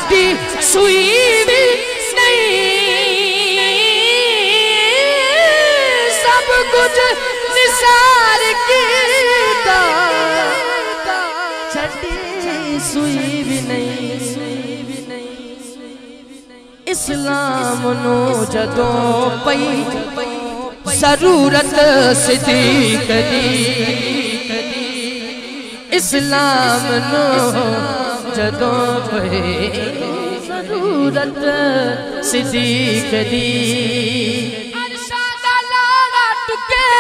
چھٹی سوئی بھی نہیں، سب کچھ نثار کیتا، چھٹی سوئی بھی نہیں۔ اسلام نو جدوں پئی ضرورت صدیق دی، اسلام نو جدوں پئی ضرورت صدیق دی، عرشاں دا لاڑا ٹکے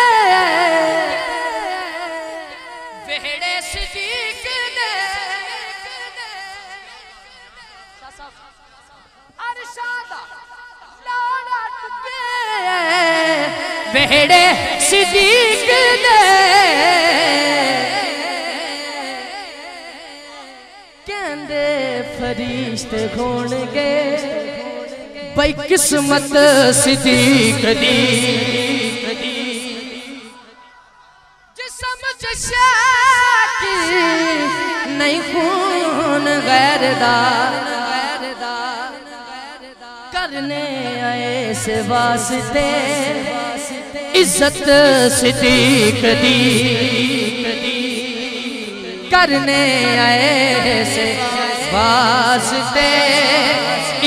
وہڑے صدیق دے، عرشاں دا لاڑا ٹکے وہڑے صدیق دے، کہندے فرشتے کھون گے بھائی قسمت صدیق دی، جسم جشاکی نہیں خون غیر دا، کرنے آئے سے واسطے عزت صدیق دی، کرنے آئے سے واسطے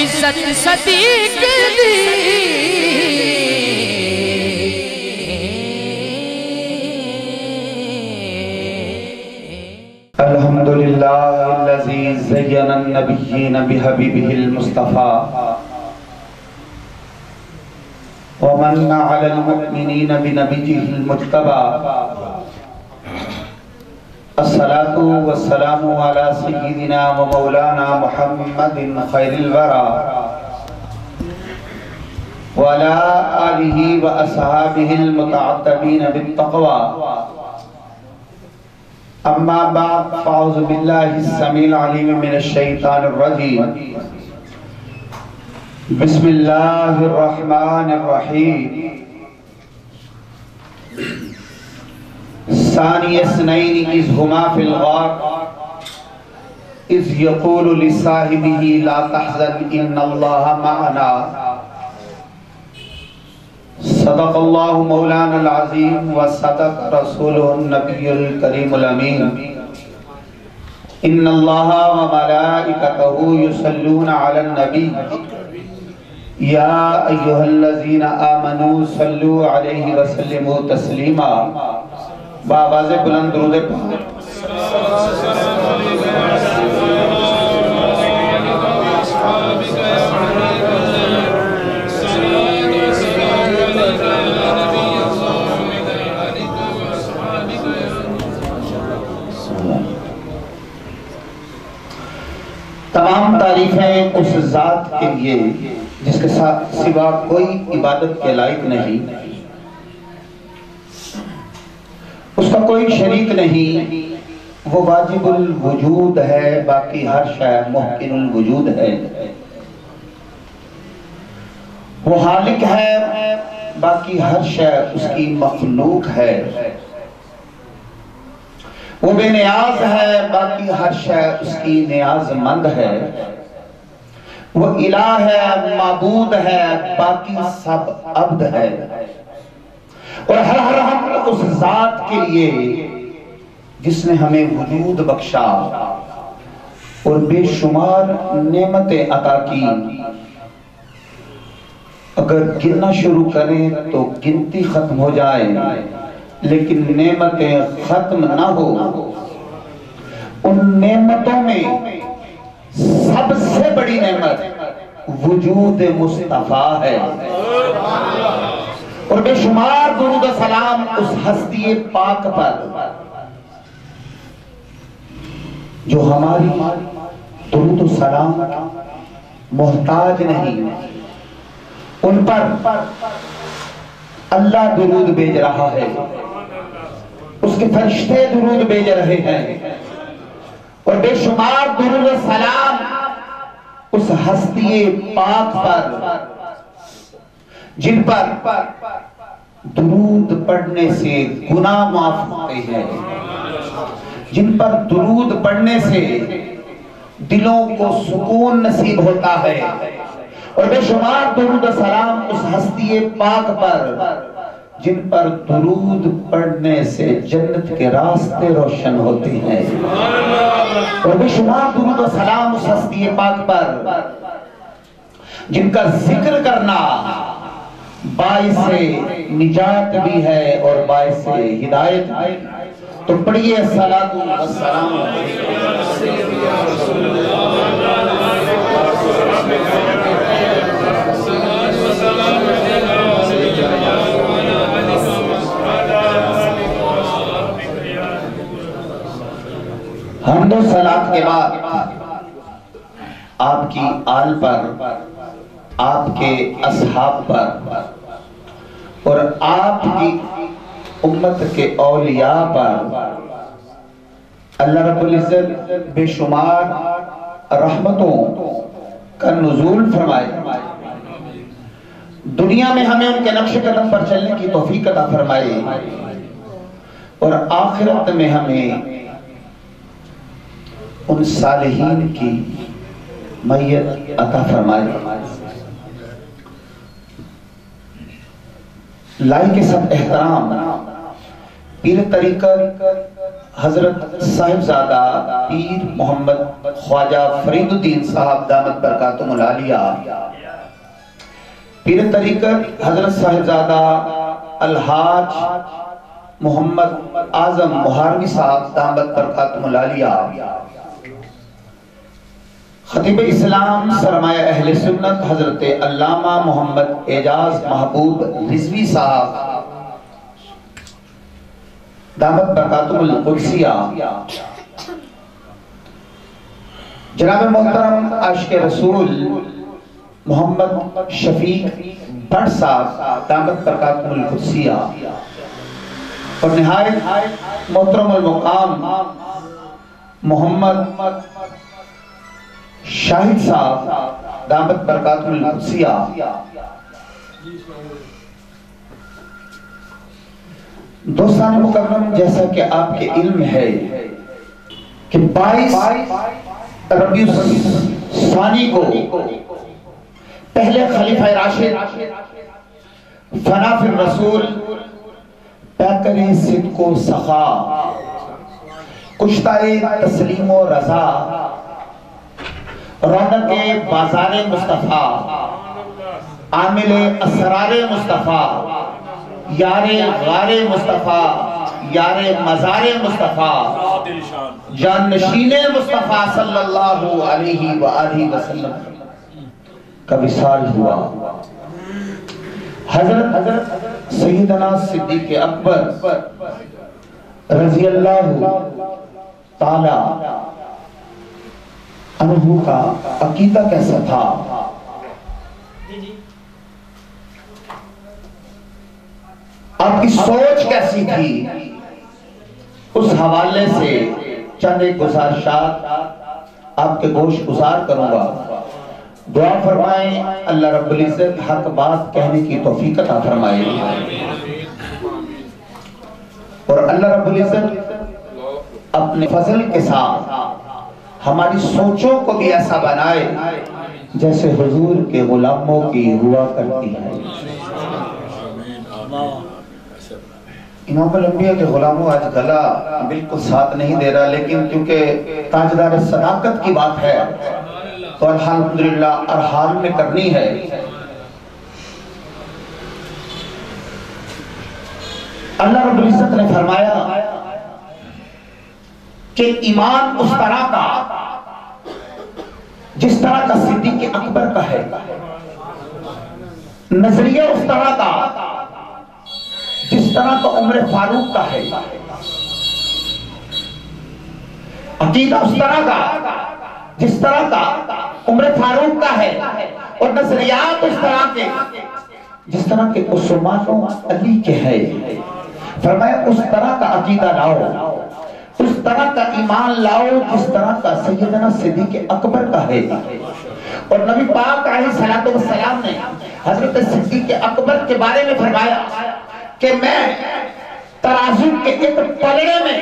عزت صدیق دی، الحمدللہ الذی زین النبیین بحبیبہ المصطفیٰ ومن علی المؤمنین بنبیہ المجتبى، الصلاة والسلام علی سیدنا و مولانا محمد خیر الورى وعلى آلہ و اصحابہ المتعتبین بالتقوى، اما بعد فاعوذ باللہ السمیع العلیم من الشیطان الرجیم، بسم اللہ الرحمن الرحیم، ثانی اثنین اذ ہما فی الغار اذ یقول لصاحبہ لا تحزن ان اللہ معنا، صدق اللہ مولانا العظیم و صدق رسولہ النبی الکریم الامین، ان اللہ و ملائکتہ یصلون علی النبی یا ایہا الذین آمنوا صلوا علیہ وسلموا تسلیما، بآواز بلند درود پاک۔ تمام تعریفیں اس ذات کے لیے جس کے سوا کوئی عبادت کے لائق نہیں، اس کا کوئی شریک نہیں، وہ واجب الوجود ہے، باقی ہر شے ممکن الوجود ہے، وہ خالق ہے، باقی ہر شے اس کی مخلوق ہے، وہ بے نیاز ہے، باقی ہر شے اس کی نیاز مند ہے، وہ الہ ہے، معبود ہے، باقی سب عبد ہے، اور ہر ہم اس ذات کے لیے جس نے ہمیں وجود بخشا اور بے شمار نعمتیں عطا کی، اگر گننا شروع کریں تو گنتی ختم ہو جائے، لیکن نعمتیں ختم نہ ہو۔ ان نعمتوں میں سب سے بڑی نعمت وجود مصطفیٰ ہے، اور بے شمار درود و سلام اس ہستی پاک پر جو ہماری درود و سلام محتاج نہیں، ان پر اللہ درود بھیج رہا ہے، اس کے فرشتے درود بھیج رہے ہیں، اور بے شمار درود و سلام اس ہستی پاک پر جن پر درود پڑھنے سے گناہ معاف ہوتے ہیں، جن پر درود پڑھنے سے دلوں کو سکون نصیب ہوتا ہے، اور بے شمار درود و سلام اس ہستی پاک پر جن پر درود پڑھنے سے جنت کے راستے روشن ہوتے ہیں، اور بے شمار درود و سلام اس ہستی پاک پر جن کا ذکر کرنا باعث نجات بھی ہے اور باعث ہدایت بھی۔ تو پڑھیے صلاۃ و سلام حمد و صلاۃ کے بعد آپ کی آل پر، آپ کے اصحاب پر اور آپ کی امت کے اولیاء پر اللہ رب العزت بے شمار رحمتوں کا نزول فرمائے، دنیا میں ہمیں ان کے نقش قدم پر چلنے کی توفیق عطا فرمائے، اور آخرت میں ہمیں ان صالحین کی میت عطا فرمائے۔ لائق سب احترام پیر طریقت حضرت صاحبزادہ پیر محمد خواجہ فرید الدین صاحب دامت برکاتہم العالیہ، پیر طریقت حضرت صاحبزادہ الحاج محمد اعظم مہاروی صاحب دامت برکاتہم العالیہ، خطیب اسلام سرمایہ اہل سنت حضرت علامہ محمد اعجاز محبوب رضوی صاحب دامت برکاتہم القدسیہ، جناب محترم عاشق رسول محمد شفیق بٹ صاحب دامت برکاتہم القدسیہ، اور نہایت محترم المقام محمد شاہد صاحب دامت برکاتہم القدسیہ۔ دوستان مکرم، جیسا کہ آپ کے علم ہے کہ 22 ربیع الثانی کو پہلے خلیفہ راشد فنا فی الرسول پیکر صدق و سخا کشتہ تسلیم و رضا رونق بازار مصطفیٰ عامل اسرار مصطفیٰ یار غار مصطفیٰ یار مزار مصطفیٰ جان نشین مصطفیٰ صلی اللہ علیہ وآلہ وسلم کا وصال ہوا۔ حضرت سیدنا صدیق اکبر رضی اللہ تعالی عنہ کا عقیدہ کیسا تھا؟ آپ کی سوچ کیسی تھی؟ اس حوالے سے چند ایک گزارشات آپ کے گوش گزار کروں گا۔ دعا فرمائیں اللہ رب العزت حق بات کہنے کی توفیق عطا فرمائے، اور اللہ رب العزت اپنے فضل کے ساتھ ہماری سوچوں کو بھی ایسا بنائے جیسے حضور کے غلاموں کی ہوا کرتی ہے۔ امام الانبیاء کے غلاموں آج گلا بالکل ساتھ نہیں دے رہا، لیکن کیونکہ تاجدار صداقت کی بات ہے تو الحمدللہ ہر حال میں کرنی ہے۔ اللہ رب العزت نے فرمایا کہ ایمان اس طرح کا جس طرح کا صدیق اکبر کا ہے، نظریہ اس طرح کا جس طرح کا عمر فاروق کا ہے، عقیدہ اس طرح کا جس طرح کا عمر فاروق کا ہے، اور نظریات اس طرح کے جس طرح کے عثمان و علی کے ہے۔ فرمایا اس طرح کا عقیدہ لاؤ، اس طرح کا ایمان لاؤ جس طرح کا سیدنا صدیق اکبر کا ہے۔ اور نبی پاک علیہ السلام نے حضرت صدیق اکبر کے بارے میں فرمایا کہ میں ترازو کے ایک پلڑے میں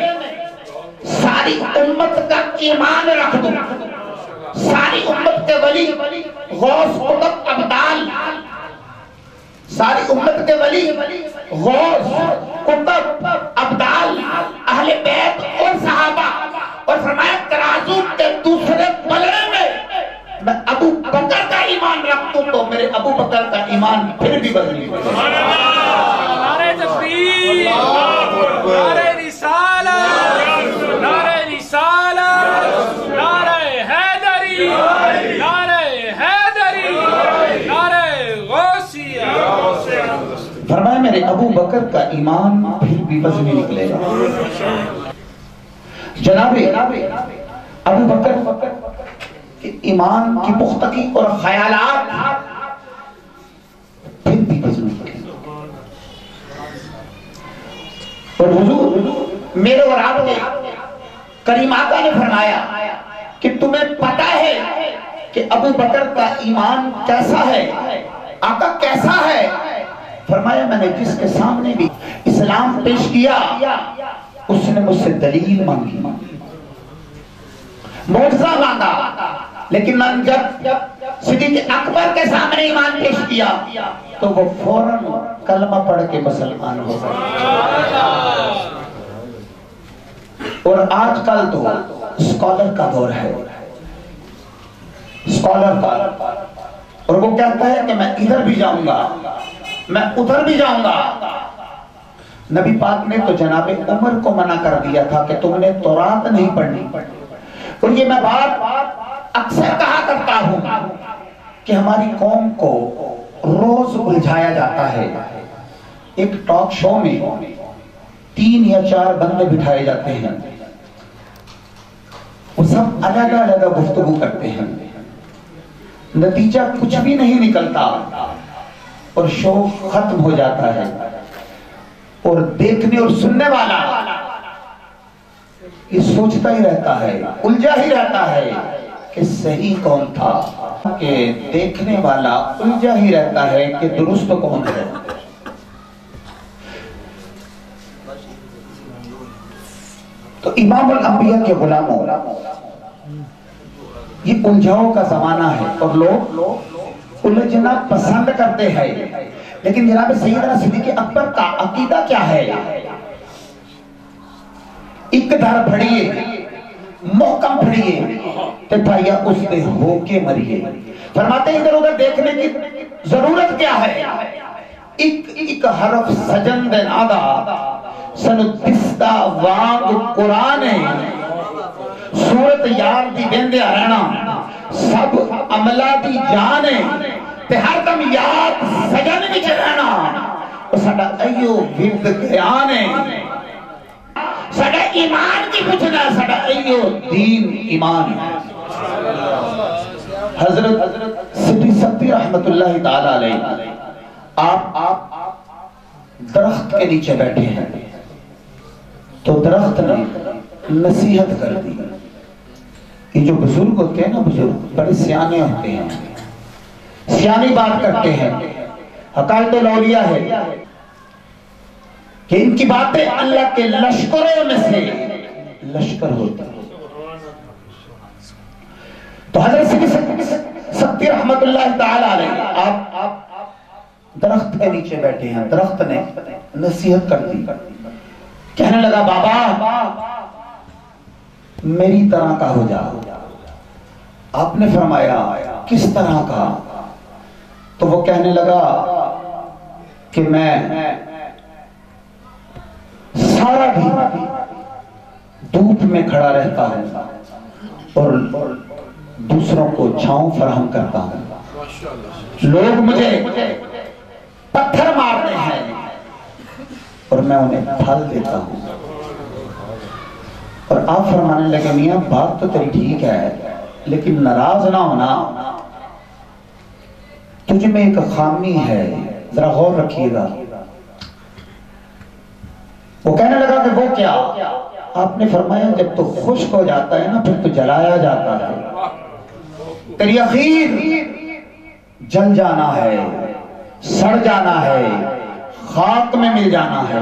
ساری امت کا ایمان رکھ دوں، ساری امت کے ولی غوث قطب ابدال، ساری امت کے ولی غوث قطب ابدال اہل بیت اور صحابہ، اور فرمایا ترازو کے دوسرے پلڑے میں میں ابو بکر کا ایمان رکھ دوں تو میرے ابو بکر کا ایمان پھر بھی بدلی۔ نعرہ تکبیر، نعرہ رسالت، نعرہ رسالت، نعرہ حیدری، نعرہ حیدری، نعرہ غوثیہ۔ فرمایا میرے ابو بکر کا ایمان پھر بھی وزنی نکلے گا۔ جناب ابو بکر ایمان کی پختگی اور خیالات پھر بھی وزنی نکلے گا۔ اور حضور میرے اور آپ کے کریم آقا نے فرمایا کہ تمہیں پتہ ہے کہ ابو بکر کا ایمان کیسا ہے، آقا کیسا ہے؟ فرمایا میں نے جس کے سامنے بھی اسلام پیش کیا اس نے مجھ سے دلیل مانگی، معجزہ مانگا، لیکن میں جب صدیق اکبر کے سامنے ایمان پیش کیا تو وہ فوراً کلمہ پڑھ کے مسلمان ہو گئے۔ اور آج کل تو اسکالر کا دور ہے، اسکالر کا، اور وہ کہتا ہے کہ میں ادھر بھی جاؤں گا، میں ادھر بھی جاؤں گا۔ نبی پاک نے تو جناب عمر کو منع کر دیا تھا کہ تم نے تورات نہیں پڑھنی، اور یہ میں بات اکثر کہا کرتا ہوں کہ ہماری قوم کو روز الجھایا جاتا ہے۔ ایک ٹاک شو میں 3 یا 4 بندے بٹھائے جاتے ہیں، وہ سب الگ الگ گفتگو کرتے ہیں، نتیجہ کچھ بھی نہیں نکلتا اور شو ختم ہو جاتا ہے، اور دیکھنے اور سننے والا یہ سوچتا ہی رہتا ہے، الجھا ہی رہتا ہے کہ صحیح کون تھا، کہ دیکھنے والا الجھا ہی رہتا ہے کہ درست کون ہے۔ تو امام الانبیاء کے غلاموں، یہ الجھاؤ کا زمانہ ہے اور لوگ الجھنا پسند کرتے ہیں، لیکن جناب سیدنا صدیق اکبر کا عقیدہ کیا ہے؟ ایک دھر پھڑیے، محکم پھڑیے تے بھائیا اس نے ہو کے مریے۔ فرماتے ہیں ادھر ادھر دیکھنے کی ضرورت کیا ہے؟ ایک حرف سجن دے نادا سنو دستا وانگ قرآن صورت یاد دی بیندے رہنا سب عملہ دی جانے تے ہر دم یاد سجن وچ رہنا، اور ساڈا ایو ورد گیانے، ساڈا ایمان کی پوچھنا، ساڈا ایو دین ایمان۔ حضرت سٹی سکتی رحمت اللہ تعالی علیہ آپ درخت کے نیچے بیٹھے ہیں تو درخت نے نصیحت کر دی۔ یہ جو بزرگ ہوتے ہیں نا، بزرگ بڑے سیانے ہوتے ہیں، سیانی بات کرتے ہیں، حقائق الاولیاء ہے کہ ان کی باتیں اللہ کے لشکروں میں سے لشکر ہوتا ہے۔ تو حضرت سکتی رحمت اللہ تعالی علیہ آپ درخت کے نیچے بیٹھے ہیں، درخت نے نصیحت کر دی، کہنے لگا بابا میری طرح کا ہو جا۔ آپ نے فرمایا کس طرح کا؟ تو وہ کہنے لگا کہ میں سارا دن دھوپ میں کھڑا رہتا ہوں اور دوسروں کو چھاؤں فراہم کرتا ہوں، لوگ مجھے پتھر مارتے ہیں اور میں انہیں پھل دیتا ہوں۔ اور آپ فرمانے لگے میاں بات تو تیری ٹھیک ہے لیکن ناراض نہ ہونا، تجھ میں ایک خامی ہے، ذرا غور رکھیے گا۔ وہ کہنے لگا کہ وہ کیا؟ آپ نے فرمایا جب تو خشک ہو جاتا ہے نا پھر تو جلایا جاتا ہے، تیری اخیر جل جانا ہے، سڑ جانا ہے، خاک میں مل جانا ہے۔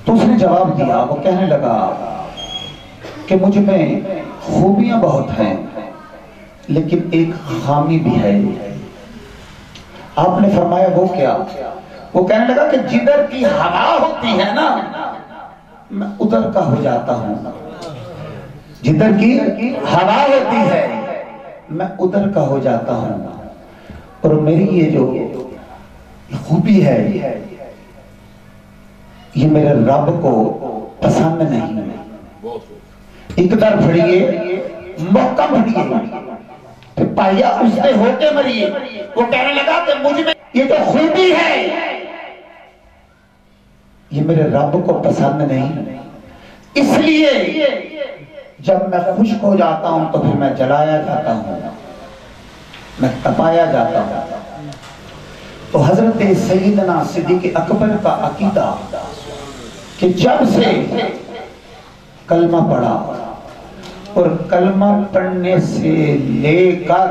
تو اس نے جواب دیا، وہ کہنے لگا کہ مجھ میں خوبیاں بہت ہیں لیکن ایک خامی بھی ہے. آپ نے فرمایا وہ کیا؟ وہ کہنے لگا کہ جدھر کی ہوا ہوتی ہے نا میں ادھر کا ہو جاتا ہوں. جدھر کی ہوا ہوتی ہے میں ادھر کا ہو جاتا ہوں. اور میری یہ جو خوبی ہے یہ میرے رب کو پسند نہیں. ایک در پھڑیے محکم پھڑیے پائیا اس سے ہو کے مریے. وہ کہنے لگا کہ مجھ میں یہ جو خوبی ہے یہ میرے رب کو پسند نہیں. اس لیے جب میں خشک ہو جاتا ہوں تو پھر میں جلایا جاتا ہوں, میں تپایا جاتا ہوں. تو حضرت سیدنا صدیق اکبر کا عقیدہ کہ جب سے کلمہ پڑھا اور کلمہ پڑھنے سے لے کر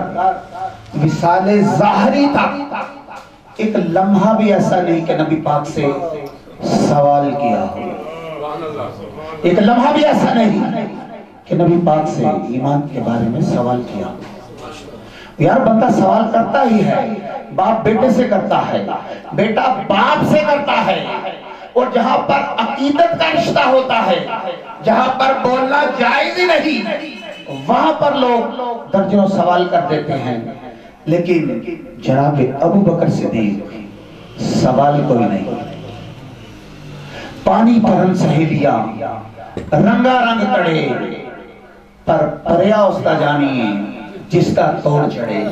وصال ظاہری تک ایک لمحہ بھی ایسا نہیں کہ نبی پاک سے سوال کیا ہو. ایک لمحہ بھی ایسا نہیں کہ نبی پاک سے ایمان کے بارے میں سوال کیا. یار بندہ سوال کرتا ہی ہے, باپ بیٹے سے کرتا ہے, بیٹا باپ سے کرتا ہے, اور جہاں پر عقیدت کا رشتہ ہوتا ہے, جہاں پر بولنا جائز ہی نہیں, وہاں پر لوگ درجنوں سوال کر دیتے ہیں. لیکن جناب ابو بکر صدیق سوال کوئی نہیں. پانی پرن سہیلیاں رنگا رنگ کڑے پر پریا استا جانی جس کا توڑ چڑھے.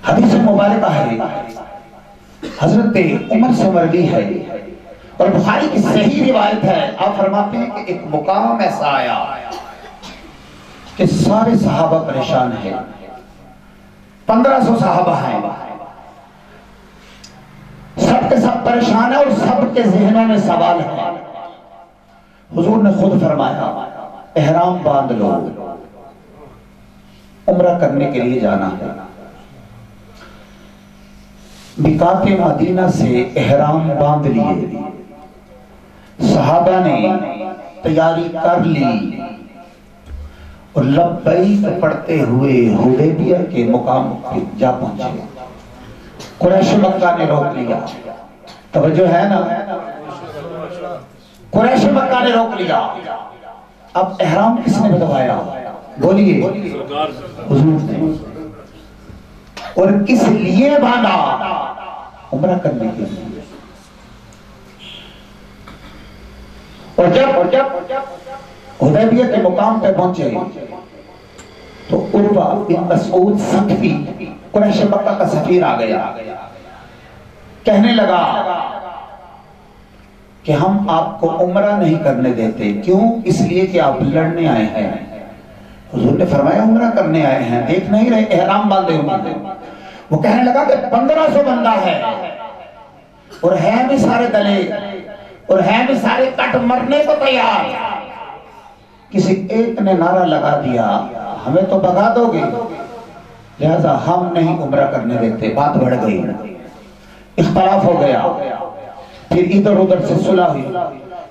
حدیث مبارکہ ہے, حضرت عمر سے مروی ہے اور بخاری کی صحیح روایت ہے. آپ فرماتے ہیں کہ ایک مقام ایسا آیا کہ سارے صحابہ پریشان ہیں, 1500 صحابہ ہیں, سب کے سب پریشان ہیں اور سب کے ذہنوں میں سوال ہے. حضور نے خود فرمایا احرام باندھ لو, عمرہ کرنے کے لیے جانا ہے. میقات مدینہ سے احرام باندھ لیے, صحابہ نے تیاری کر لی اور لبیک پڑھتے ہوئے حدیبیہ کے مقام پر جا پہنچے. قریش مکہ نے روک لیا, توجہ ہے نا, قریش مکہ نے روک لیا. اب احرام کس نے بتوایا؟ بولیے حضور نے. اور کس لیے باندھا؟ عمرہ کرنے کے لیے. اور جب حدیبیہ کے مقام پہ پہنچے تو عروہ بن مسعود ثقفی قریش مکہ کا سفیر آ گیا, کہنے لگا کہ ہم آپ کو عمرہ نہیں کرنے دیتے. کیوں؟ اس لیے کہ آپ لڑنے آئے ہیں. حضور نے فرمایا عمرہ کرنے آئے ہیں, دیکھ نہیں رہے احرام باندھے ہوئے. وہ کہنے لگا کہ 1500 بندہ ہے اور ہے بھی سارے دلے اور ہے بھی سارے کٹ مرنے کو تیار. کسی ایک نے نعرہ لگا دیا ہمیں تو بھگا دو گے, لہذا ہم نہیں عمرہ کرنے دیتے. بات بڑھ گئی, اختلاف ہو گیا. پھر ادھر ادھر سے صلح ہوئی,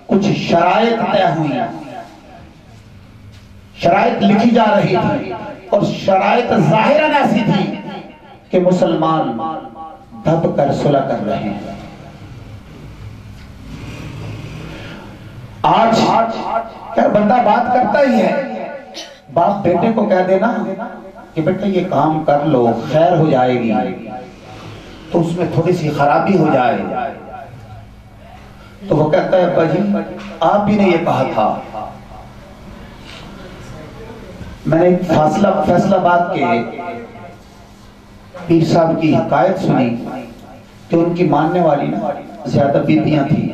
کچھ شرائط طے ہوئی, شرائط لکھی جا رہی تھی اور شرائط ظاہراً ایسی تھی کہ مسلمان دب کر صلح کر رہے ہیں. آج کیا بندہ بات کرتا ہی ہے, باپ بیٹے کو کہہ دینا کہ بیٹا یہ کام کر لو خیر ہو جائے گی, تو اس میں تھوڑی سی خرابی ہو جائے تو وہ کہتا ہے ابا جی آپ ہی نے یہ کہا تھا. میں نے فیصلہ بات کے پیر صاحب کی حکایت سنی کہ ان کی ماننے والی نا زیادہ بیٹیاں تھیں,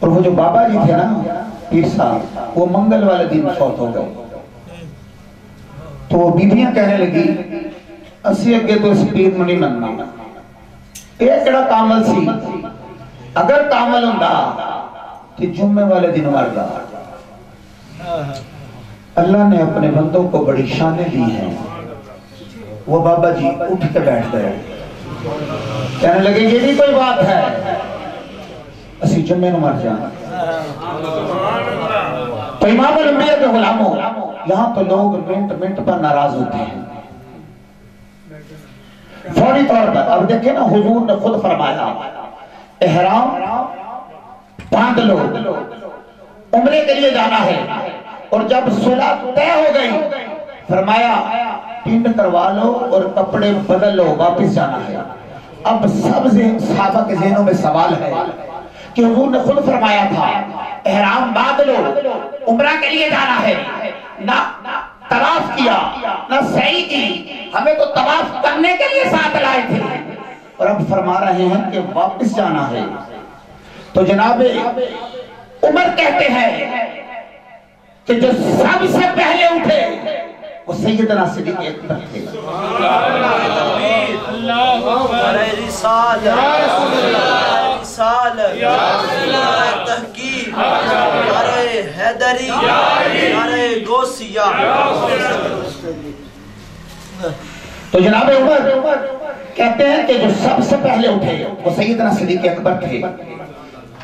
اور وہ جو بابا جی تھے نا پیر صاحب وہ منگل والے دن فوت ہو گئے. تو وہ بیٹیاں کہنے لگی اسی اگے تو اس پیر میں نہیں مننا, ایک کڑا کامل سی, اگر کامل ہوندا تو جمعے والے دن مر گا. اللہ نے اپنے بندوں کو بڑی شانیں دی ہیں. وہ بابا جی اٹھ کے بیٹھ گئے, کہنے لگے یہ بھی کوئی بات ہے, کسی جمعے نمر جانا. تو امام الانبیاء کے غلاموں یہاں تو لوگ منٹ پر ناراض ہوتے ہیں فوری طور پر. اب دیکھیں نا حضور نے خود فرمایا احرام باندھ لو, عمرے کے لیے جانا ہے, اور جب صلح طے ہو گئی فرمایا ٹنڈ کروا لو اور کپڑے بدل لو, واپس جانا ہے. اب سب صحابہ کے ذہنوں میں سوال ہے کہ حضور نے خود فرمایا تھا احرام باندھ لو, عمرہ کے لیے جانا ہے, نہ طواف کیا نہ سعی کی, ہمیں تو طواف کرنے کے لیے ساتھ لائے تھے, اور اب فرما رہے ہیں کہ واپس جانا ہے. تو جناب عمر کہتے ہیں کہ جو سب سے پہلے اٹھے وہ سیدنا صدیق اکبر تھے. تو جناب عمر کہتے ہیں کہ جو سب سے پہلے اٹھے وہ سیدنا صدیق اکبر تھے.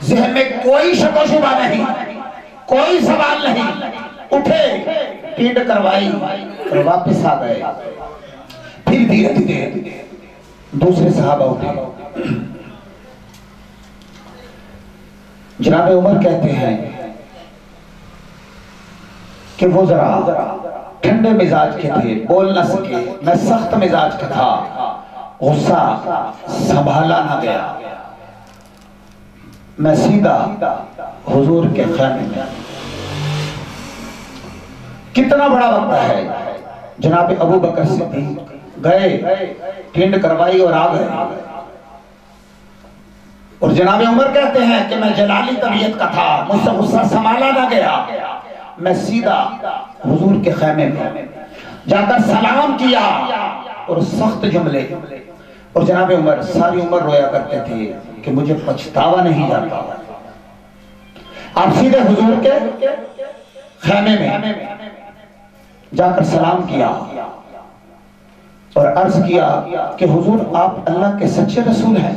ذہن میں کوئی شک و شبہ نہیں, کوئی سوال نہیں, اٹھے ٹینڈ کروائی اور واپس آ گئے. پھر دھیرے دھیرے دوسرے صحابہ اٹھے. جناب عمر کہتے ہیں کہ وہ ذرا ٹھنڈے مزاج کے تھے, بول نہ سکے. میں سخت مزاج کا تھا, غصہ سنبھالا نہ گیا. میں سیدھا حضور کے خیمے میں, کتنا بڑا وقت ہے, جناب ابو بکر صدیق گئے ٹینڈ کروائی اور آ گئے. اور جناب عمر کہتے ہیں کہ میں جلالی طبیعت کا تھا, مجھ سے غصہ سنبھالا نہ گیا. میں سیدھا حضور کے خیمے میں جا کر سلام کیا اور سخت جملے. اور جناب عمر ساری عمر رویا کرتے تھے کہ مجھے پچھتاوا نہیں جاتا. آپ سیدھے حضور کے خیمے میں جا کر سلام کیا اور عرض کیا کہ حضور آپ اللہ کے سچے رسول ہیں.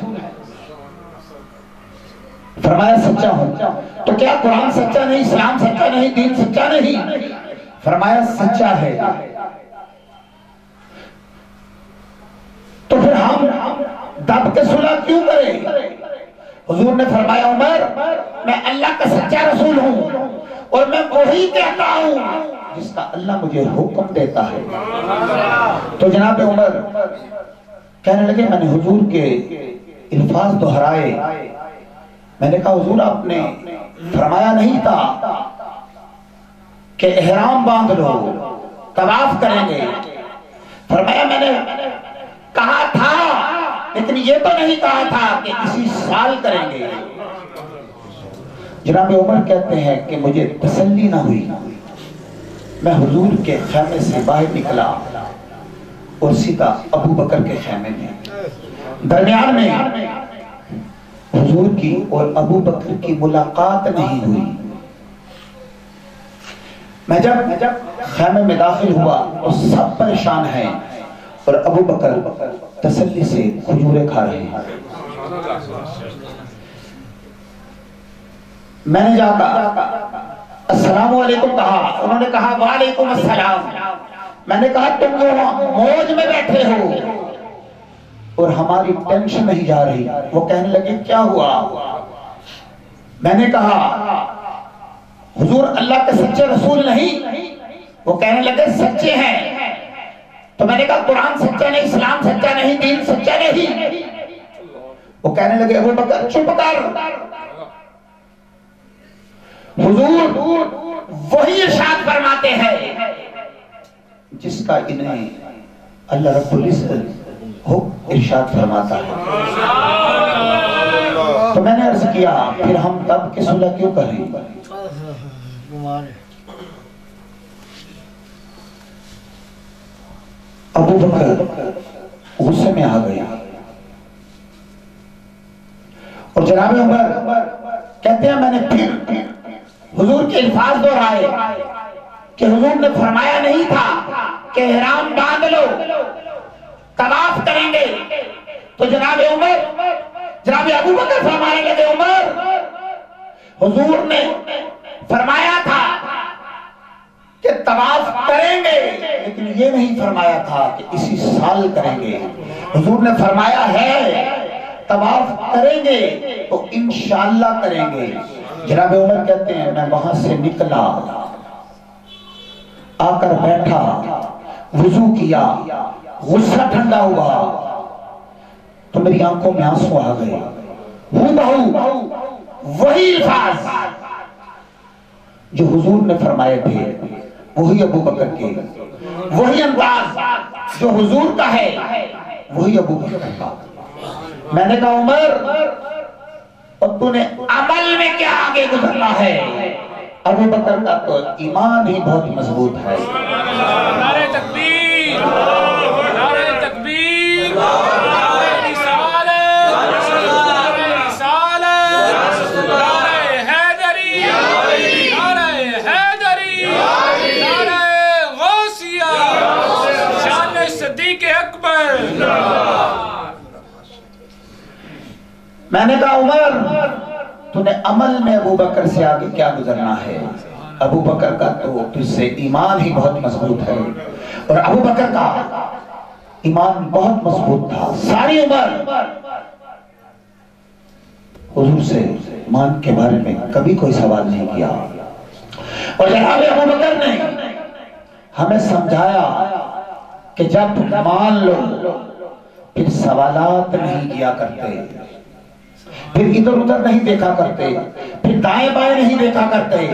فرمایا سچا ہوں. تو کیا قرآن سچا نہیں, اسلام سچا نہیں, دین سچا نہیں؟ فرمایا سچا ہے. تو پھر ہم دب کے صلح کیوں کریں؟ حضور نے فرمایا عمر میں اللہ کا سچا رسول ہوں اور میں وہی کہتا ہوں جس کا اللہ مجھے حکم دیتا ہے. تو جناب عمر کہنے لگے میں نے حضور کے الفاظ دہرائے. میں نے کہا حضور آپ نے فرمایا نہیں تھا کہ احرام باندھ لو, طواف کریں گے؟ فرمایا میں نے کہا تھا لیکن یہ تو نہیں کہا تھا کہ اسی سال کریں گے. جناب عمر کہتے ہیں کہ مجھے تسلی نہ ہوئی. میں حضور کے خیمے سے باہر نکلا اور سیدھا ابو بکر کے خیمے میں. درمیان میں حضور کی اور ابو بکر کی ملاقات نہیں ہوئی. میں جب خیمے میں داخل ہوا تو سب پریشان ہیں اور ابو بکر تسلی سے کھجوریں کھا رہے ہیں. میں نے جا کر السلام علیکم کہا. انہوں نے کہا وعلیکم السلام. میں نے کہا تم موج میں بیٹھے ہو اور ہماری ٹینشن نہیں جا رہی. وہ کہنے لگے کیا ہوا؟ میں نے کہا حضور اللہ کے سچے رسول نہیں. وہ کہنے لگے سچے ہیں. تو میں نے کہا قرآن سچا نہیں, اسلام سچا نہیں, دین سچا نہیں. وہ کہنے لگے ابو بکر چپ کر. حضور وہی ارشاد فرماتے ہیں جس کا انہیں اللہ رب العزت ارشاد فرماتا ہے. تو میں نے عرض کیا پھر ہم تب کے صلح کیوں کریں؟ ابو بکر غصے میں آ گیا اور جناب عمر کہتے ہیں میں نے پھر حضور کے الفاظ دہرائے کہ حضور نے فرمایا نہیں تھا کہ احرام باندھ لو, طواف کریں گے. تو جناب ابو بکر فرمانے لگے عمر حضور نے فرمایا تھا کہ طواف کریں گے، لیکن یہ نہیں فرمایا تھا کہ اسی سال کریں گے۔ حضور نے فرمایا ہے طواف کریں گے تو انشاءاللہ کریں گے۔ جناب عمر کہتے ہیں میں وہاں سے نکلا، آ کر بیٹھا، وضو کیا، غصہ ٹھنڈا ہوا تو میری آنکھوں میں آنسو آ گئے۔ وہی الفاظ جو حضور نے فرمائے تھے، وہی ابو بکر کے، وہی انداز جو حضور کا ہے، وہی ابو بکر کا۔ میں نے کہا عمر اور تو نے عمل میں کیا آگے گزرنا ہے؟ ابو بکر کا تو ایمان ہی بہت مضبوط ہے۔ نعرہ تکبیر، نعرہ تکبیر، نعرہ رسالت، نعرہ رسالت، نعرہ حیدری، نعرہ حیدری، نعرہ غوثیہ، شان صدیق اکبر۔ میں نے کہا عمر تو نے عمل میں ابو بکر سے آگے کیا گزرنا ہے؟ ابو بکر کا تو تجھ سے ایمان ہی بہت مضبوط ہے، اور ابو بکر کا ایمان بہت مضبوط تھا۔ ساری عمر حضور سے ایمان کے بارے میں کبھی کوئی سوال نہیں کیا، اور جناب ابو بکر نے ہمیں سمجھایا کہ جب مان لو پھر سوالات نہیں کیا کرتے، پھر ادھر ادھر نہیں دیکھا کرتے، پھر دائیں بائیں نہیں دیکھا کرتے،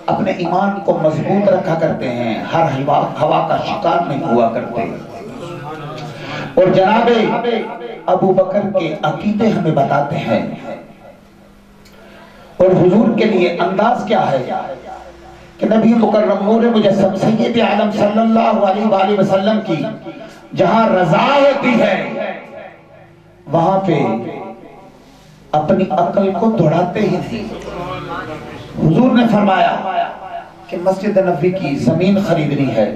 اپنے ایمان کو مضبوط رکھا کرتے ہیں، ہر ہوا کا شکار نہیں ہوا کرتے۔ اور جناب ابو بکر کے عقیدے ہمیں بتاتے ہیں، اور حضور کے لیے انداز کیا ہے کہ نبی مکرم نور مجسم سید عالم صلی اللہ علیہ وآلہ وسلم کی جہاں رضا ہوتی ہے وہاں پہ اپنی عقل کو دوڑاتے ہی نہیں۔ حضور نے فرمایا کہ مسجد نبوی کی زمین خریدنی ہے،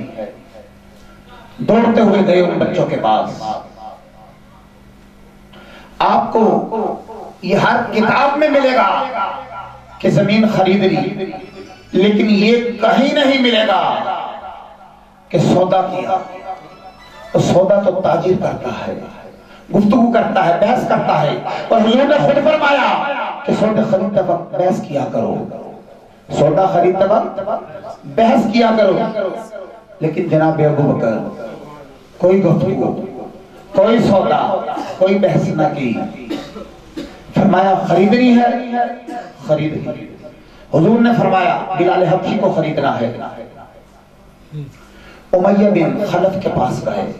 دوڑتے ہوئے گئے ان بچوں کے پاس، آپ کو یہ ہر کتاب میں ملے گا کہ زمین خرید لی، لیکن یہ کہیں نہیں ملے گا کہ سودا کیا۔ تو سودا تو تاجر کرتا ہے، گفتگو کرتا ہے، بحث کرتا ہے، اور حضور نے خود فرمایا کہ سودا خریدتے وقت بحث کیا کرو، سودا خریدتے وقت بحث کیا کرو۔ لیکن جناب ابو بکر کوئی گفتگو، کوئی سودا، کوئی بحث نہ کی، فرمایا خریدنی ہے خرید۔ حضور نے فرمایا بلال حبشی کو خریدنا ہے، امیہ بن خلف کے پاس گئے،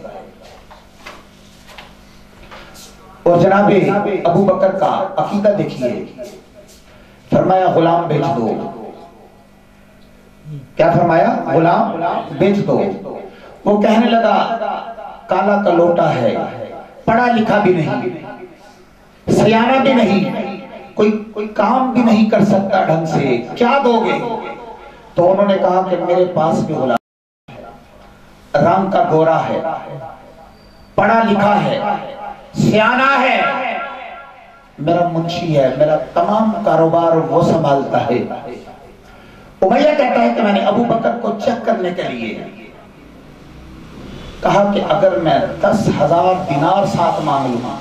اور جناب ابو بکر کا عقیدہ دیکھیے، فرمایا غلام بیچ دو۔ کیا فرمایا؟ غلام بیچ دو۔ وہ کہنے لگا کالا کلوٹا ہے، پڑھا لکھا بھی نہیں، سیانہ بھی نہیں، کوئی کام بھی نہیں کر سکتا ڈھنگ سے، کیا دو گے؟ تو انہوں نے کہا کہ میرے پاس بھی غلام، رنگ کا گورا ہے، پڑھا لکھا ہے، سیانہ ہے، میرا منشی ہے، میرا تمام کاروبار وہ سنبھالتا ہے۔ امیہ کہتا ہے کہ میں نے ابو بکر کو چیک کرنے کے لیے کہا کہ اگر میں 10,000 دینار ساتھ مانگ لوں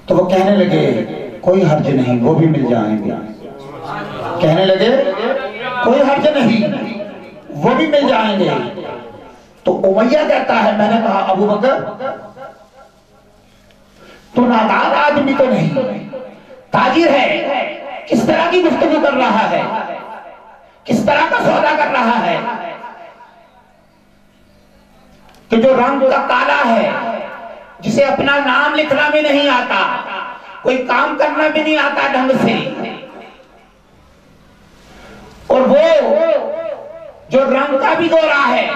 تو وہ کہنے لگے کوئی حرج نہیں، وہ بھی مل جائیں گے۔ کہنے لگے کوئی حرج نہیں، وہ بھی مل جائیں گے۔ تو امیہ کہتا ہے میں نے کہا ابو بکر تو نادان آدمی تو نہیں، تاجر ہے، کس طرح کی گفتگو کر رہا ہے، کس طرح کا سودا کر رہا ہے کہ جو رنگ کا کالا ہے، جسے اپنا نام لکھنا بھی نہیں آتا، کوئی کام کرنا بھی نہیں آتا ڈھنگ سے، اور وہ جو رنگ کا بھی گورا ہے،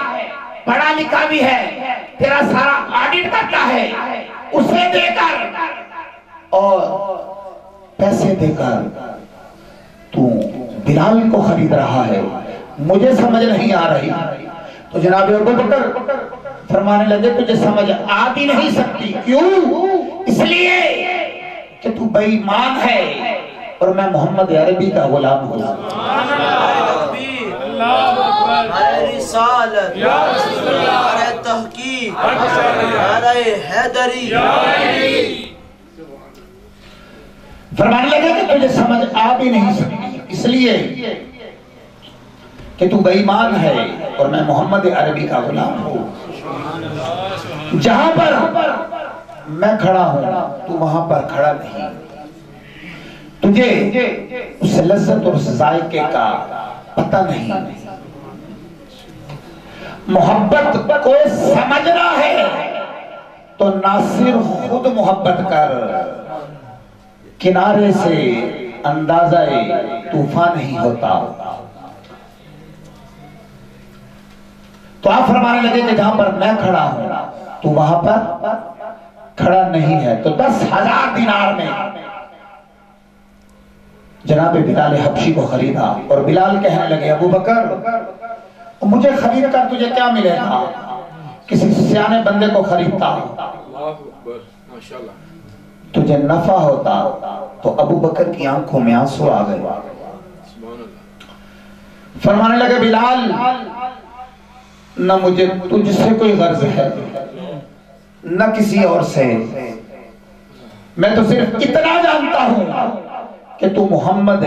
پڑھا لکھا بھی ہے، تیرا سارا آڈٹ کرتا ہے، اسے دے کر اور پیسے دے کر تو بلال کو خرید رہا ہے، مجھے سمجھ نہیں آ رہی۔ تو جناب ابو بکر فرمانے لگے تجھے سمجھ آ بھی نہیں سکتی، کیوں؟ اس لیے کہ تو بے ایمان ہے، اور میں محمد عربی کا غلام ہوں۔ نعرہ رسالت، نعرہ تحقیق، نعرہ حیدری۔ فرمانے لگے کہ تجھے سمجھ آ بھی نہیں سکتی، اس لیے کہ تو بے ایمان ہے اور میں محمد عربی کا غلام ہوں۔ جہاں پر میں کھڑا ہوں تو وہاں پر کھڑا نہیں۔ تجھے اس لذت اور ذائقے کا پتہ نہیں۔ محبت کو سمجھنا ہے تو ناصر خود محبت کر، کنارے سے اندازہ طوفان نہیں ہوتا۔ تو آپ فرمانے لگے کہ جہاں پر میں کھڑا ہوں تو وہاں پر کھڑا نہیں ہے۔ تو 10,000 دینار میں جناب بلال حبشی کو خریدا، اور بلال کہنے لگے ابو بکر مجھے خرید کر تجھے کیا ملے گا؟ کسی سیانے بندے کو خریدتا تجھے نفع ہوتا۔ تو ابو بکر کی آنکھوں میں آنسو آ گئے۔ فرمانے لگے بلال نہ مجھے تجھ سے کوئی غرض ہے نہ کسی اور سے، میں تو صرف اتنا جانتا ہوں کہ تو محمد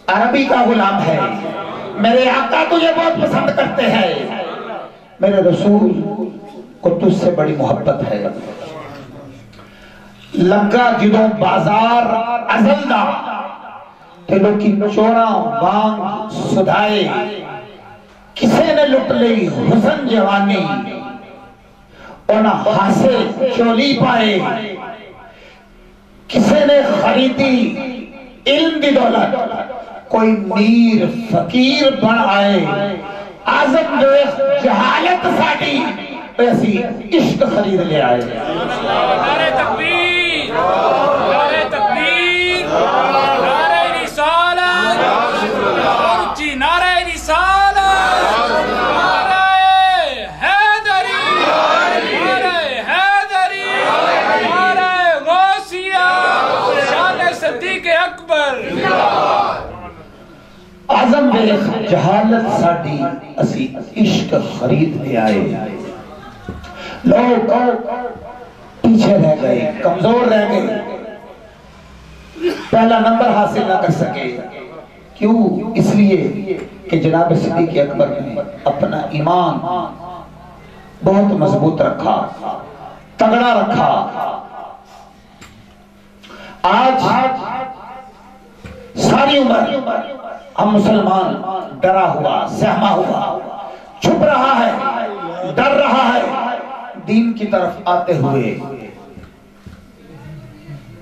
عربی کا غلام ہے، میرے آقا تجھے بہت پسند کرتے ہیں، میرے رسول کو تجھ سے بڑی محبت ہے۔ لگا جدوں بازار ازلدا دلوں کی چورا وانگ سدھائے، کسے نے لٹ لئی حسن جوانی اونا حاصل چولی پائے، کسے نے خریدی علم دی دولت کوئی میر فقیر بن آئے، آزم جو جہالت ساڑی ایسی عشق خرید لے آئے۔ نعرہ تکبیر، نعرہ تکبیر، نعرہ رسالت، اونچی نعرہ رسالت، نعرہ حیدری، نعرہ حیدری، نعرہ غوثیہ، شان صدیق اکبر۔ آزم بے جہالت ساڑی اسی عشق خرید لے آئے۔ لوگ پیچھے رہ گئے، کمزور رہ گئے، پہلا نمبر حاصل نہ کر سکے۔ کیوں؟ اس لیے کہ جناب صدیق اکبر نے اپنا ایمان بہت مضبوط رکھا، تگڑا رکھا۔ آج ساری عمر ہم مسلمان ڈرا ہوا، سہما ہوا، چھپ رہا ہے، ڈر رہا ہے، دین کی طرف آتے ہوئے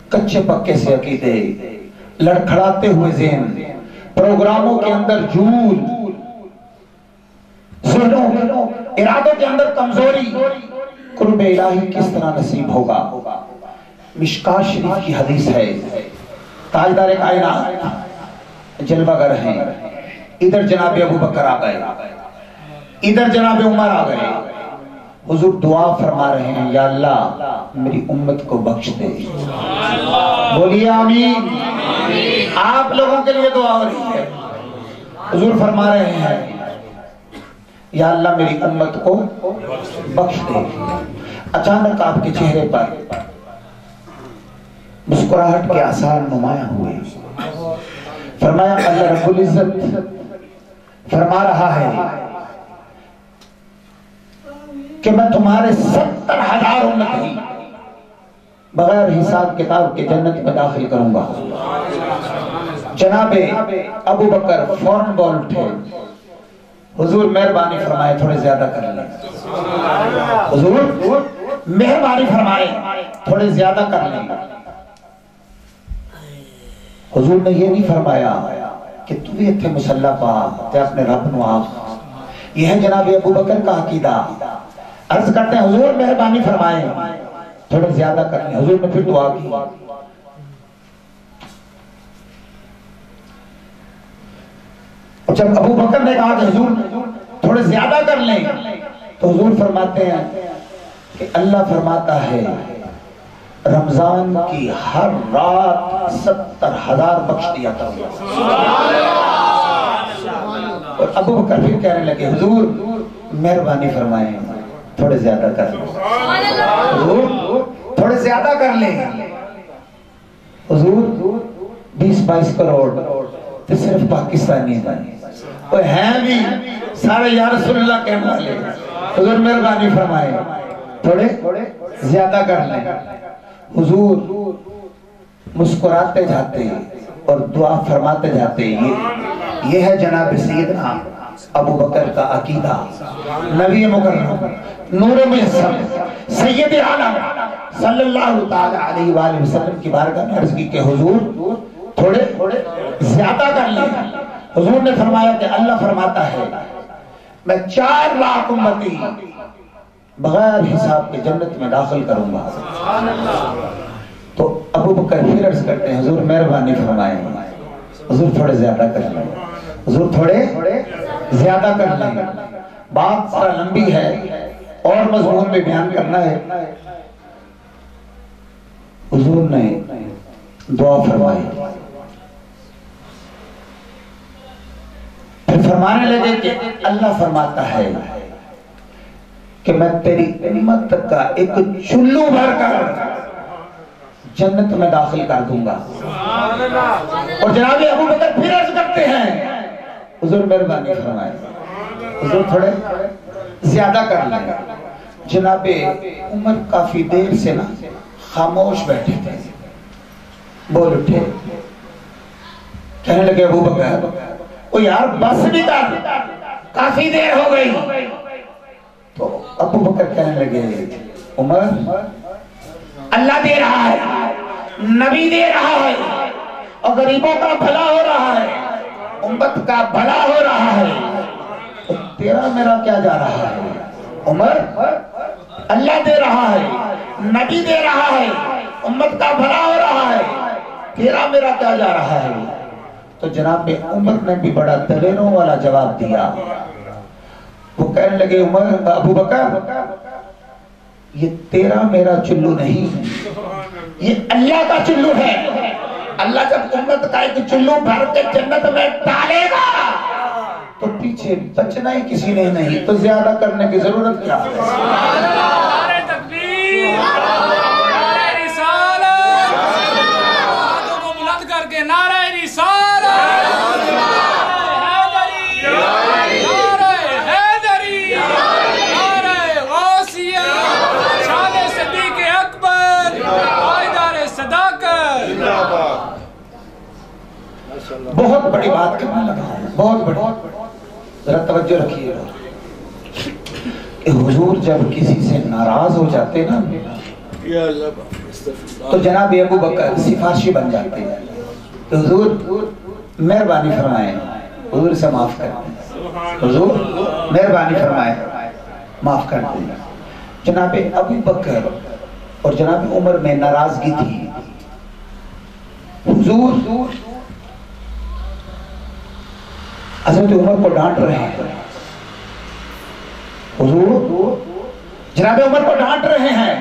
کچے پکے سے عقیدے، لڑکھڑاتے ہوئے ذہن، پروگراموں کے اندر جھول، ذہنوں ارادوں کے اندر کمزوری، قرب الہی کس طرح نصیب ہوگا؟ مشکات شریف کی حدیث ہے، تاجدار کائنات جلوہ گر ہیں، ادھر جناب ابو بکر آ گئے، ادھر جناب عمر آ گئے، حضور دعا فرما رہے ہیں یا اللہ میری امت کو بخش دے۔ بولیے آمین۔ آپ لوگوں کے لیے دعا ہو رہی ہے، حضور فرما رہے ہیں یا اللہ میری امت کو بخش دے۔ اچانک آپ کے چہرے پر مسکراہٹ کے آثار نمایاں ہوئے۔ فرمایا اللہ رب العزت فرما رہا ہے کہ میں تمہارے 70,000 امتی بغیر حساب کتاب کے جنت میں داخل کروں گا۔ جناب ابو بکر فوراً بول اٹھے، حضور مہربانی فرمائے تھوڑے زیادہ کر لیں، حضور مہربانی فرمائے تھوڑے زیادہ کر لیں۔ حضور نے یہ نہیں فرمایا کہ تو بھی اتھے مسلح پا تے اپنے رب نو آخ۔ یہ ہے جناب ابو بکر کا عقیدہ۔ عرض کرتے ہیں حضور مہربانی فرمائیں تھوڑے زیادہ کر لیں۔ حضور نے پھر دعا کی، اور جب ابو بکر نے کہا کہ حضور تھوڑے زیادہ کر لیں تو حضور فرماتے ہیں کہ اللہ فرماتا ہے رمضان کی ہر رات 70,000 بخش دیا کروں. اور ابو بکر پھر کہنے لگے حضور مہربانی فرمائیں تھوڑے زیادہ کر لیں. حضور تھوڑے زیادہ کر لیں. حضور 20-22 کروڑ تو صرف پاکستانی ہیں بھی سارے یا رسول اللہ کہنے والے. حضور مہربانی فرمائیں تھوڑے زیادہ کر لیں. حضور مسکراتے جاتے اور دعا فرماتے جاتے. یہ ہے جناب سیدنا ابو بکر کا عقیدہ. نبی مکرم نور مجسم سید عالم صلی اللہ تعالی علیہ وآلہ وسلم کی بارگاہ میں عرض کی کہ حضور تھوڑے زیادہ کر لیں. حضور نے فرمایا کہ اللہ فرماتا ہے میں 4 لاکھ امتی بغیر حساب کے جنت میں داخل کروں گا. تو ابو بکر پھر عرض کرتے ہیں حضور مہربانی فرمائیں حضور تھوڑے زیادہ کر لیں. حضور تھوڑے زیادہ کر لیں. بات ذرا لمبی ہے اور مضمون میں بیان کرنا ہے. حضور نے دعا فرمائی. پھر فرمانے لگے کہ اللہ فرماتا ہے کہ میں تیری امت کا ایک چلو بھر کر جنت میں داخل کر دوں گا. اور جناب ابو بکر پھر عرض کرتے ہیں حضور مہربانی فرمائیں حضور تھوڑے زیادہ کر لیں. جناب عمر کافی دیر سے نا خاموش بیٹھے تھے. بول اٹھے کہنے لگے ابو بکر او یار بس بھی کر کافی دیر ہو گئی. تو ابو بکر کہنے لگے عمر اللہ دے رہا ہے نبی دے رہا ہے اور غریبوں کا بھلا ہو رہا ہے امت کا بھلا ہو رہا ہے. تو تیرا میرا کیا جا رہا ہے عمر؟ اللہ دے رہا ہے نبی دے رہا ہے امت کا بھلا ہو رہا ہے تیرا میرا کیا جا رہا ہے. تو جناب عمر نے بھی بڑا دلیروں والا جواب دیا. وہ کہنے لگے عمر ابو بکر یہ تیرا میرا چلو نہیں یہ اللہ کا چلو ہے. اللہ جب امت کا ایک چلو بھر کے جنت میں ڈالے گا تو پیچھے بچنا ہی کسی نے نہیں. تو زیادہ کرنے کی ضرورت کیا ہے؟ نعرہ تکبیر نعرہ رسالت ہاتھوں کو بلند کر کے نعرہ رسالت بہت بڑی بات کرنے لگا ہوں بہت بڑی. ذرا توجہ رکھیے کہ حضور جب کسی سے ناراض ہو جاتے نا تو جناب ابو بکر سفارشی بن جاتے ہیں کہ حضور مہربانی فرمائیں حضور سے معاف کر دیں حضور مہربانی فرمائیں معاف کر دیں. جناب ابو بکر اور جناب عمر میں ناراضگی تھی. حضور حضرت عمر کو ڈانٹ رہے ہیں. حضور جناب عمر کو ڈانٹ رہے ہیں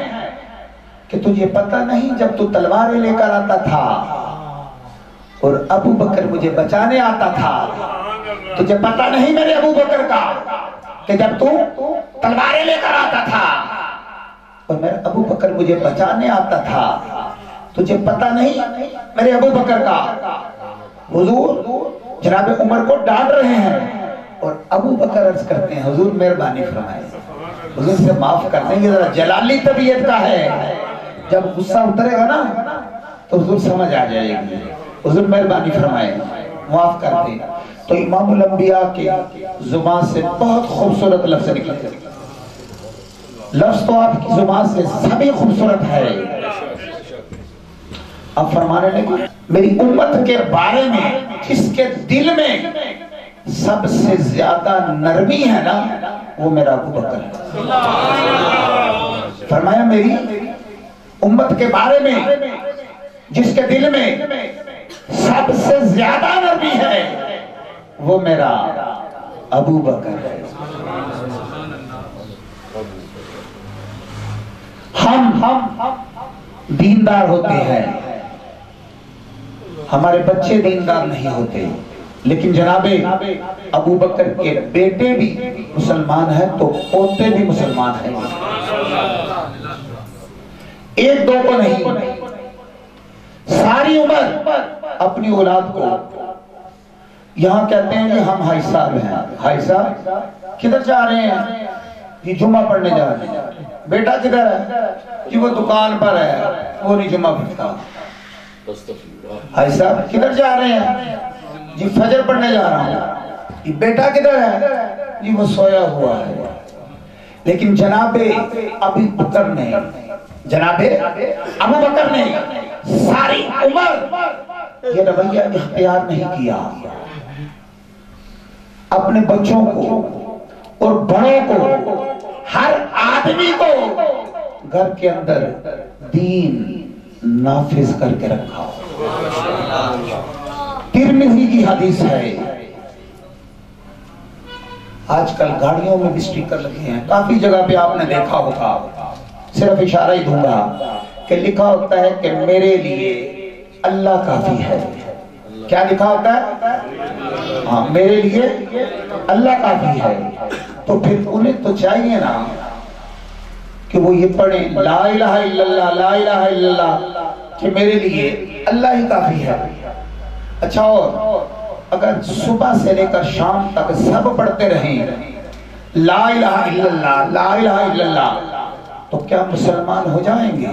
کہ تجھے پتہ نہیں جب تو تلواریں لے کر آتا تھا اور ابو بکر مجھے بچانے آتا تھا تجھے پتہ نہیں میرے ابو بکر کا کہ جب تو تلواریں لے کر آتا تھا اور میرے ابو بکر مجھے بچانے آتا تھا تجھے پتہ نہیں میرے ابو بکر کا. حضور جناب عمر کو ڈانٹ رہے ہیں اور ابو بکر عرض کرتے ہیں حضور مہربانی فرمائیں حضور سے معاف کر دیں. یہ ذرا جلالی طبیعت کا ہے. جب غصہ اترے گا نا تو حضور سمجھ آ جائے گی. حضور مہربانی فرمائیں معاف کر دیں. تو امام الانبیاء کے زبان سے بہت خوبصورت لفظ نکلتے ہیں. لفظ تو آپ کی زبان سے سبھی خوبصورت ہے. اب فرمانے لگے میری امت کے بارے میں جس کے دل میں سب سے زیادہ نرمی ہے نا وہ میرا ابو بکر ہے. فرمایا میری امت کے بارے میں جس کے دل میں سب سے زیادہ نرمی ہے وہ میرا ابو بکر ہے. دیندار ہوتے ہیں، ہمارے بچے دیندار نہیں ہوتے، لیکن جناب ابو بکر کے بیٹے بھی مسلمان ہیں تو پوتے بھی مسلمان ہیں، ایک دو کو نہیں، ساری عمر اپنی اولاد کو. یہاں کہتے ہیں کہ ہم حاج صاحب ہیں. حاج صاحب کدھر جا رہے ہیں؟ یہ جمعہ پڑھنے جا رہے ہیں. بیٹا کدھر ہے؟ کہ وہ دکان پر ہے، وہ نہیں جمعہ پڑھتا. حاج صاحب کدھر جا رہے ہیں؟ جی فجر پڑھنے جا رہا ہوں. یہ بیٹا کدھر ہے؟ جی وہ سویا ہوا ہے. لیکن جناب ابو بکر نے ساری عمر یہ رویہ اختیار نہیں کیا. اپنے بچوں کو اور بڑوں کو، ہر آدمی کو گھر کے اندر دین نافذ کر کے رکھا. ترمذی کی حدیث ہے. آج کل گاڑیوں میں بھی سٹیکر لگے ہیں، کافی جگہ پہ آپ نے دیکھا ہوگا، صرف اشارہ ہی دوں گا کہ لکھا ہوتا ہے کہ میرے لیے اللہ کافی ہے. کیا لکھا ہوتا ہے؟ ہاں، میرے لیے اللہ کافی ہے. تو پھر انہیں تو چاہیے نا کہ وہ یہ پڑھیں لا الہ الا اللہ، لا الہ الا اللہ، کہ میرے لیے اللہ ہی کافی ہے. اچھا، اور اگر صبح سے لے کر شام تک سب پڑھتے رہیں لا الہ الا اللہ، لا الہ الا اللہ، تو کیا مسلمان ہو جائیں گے؟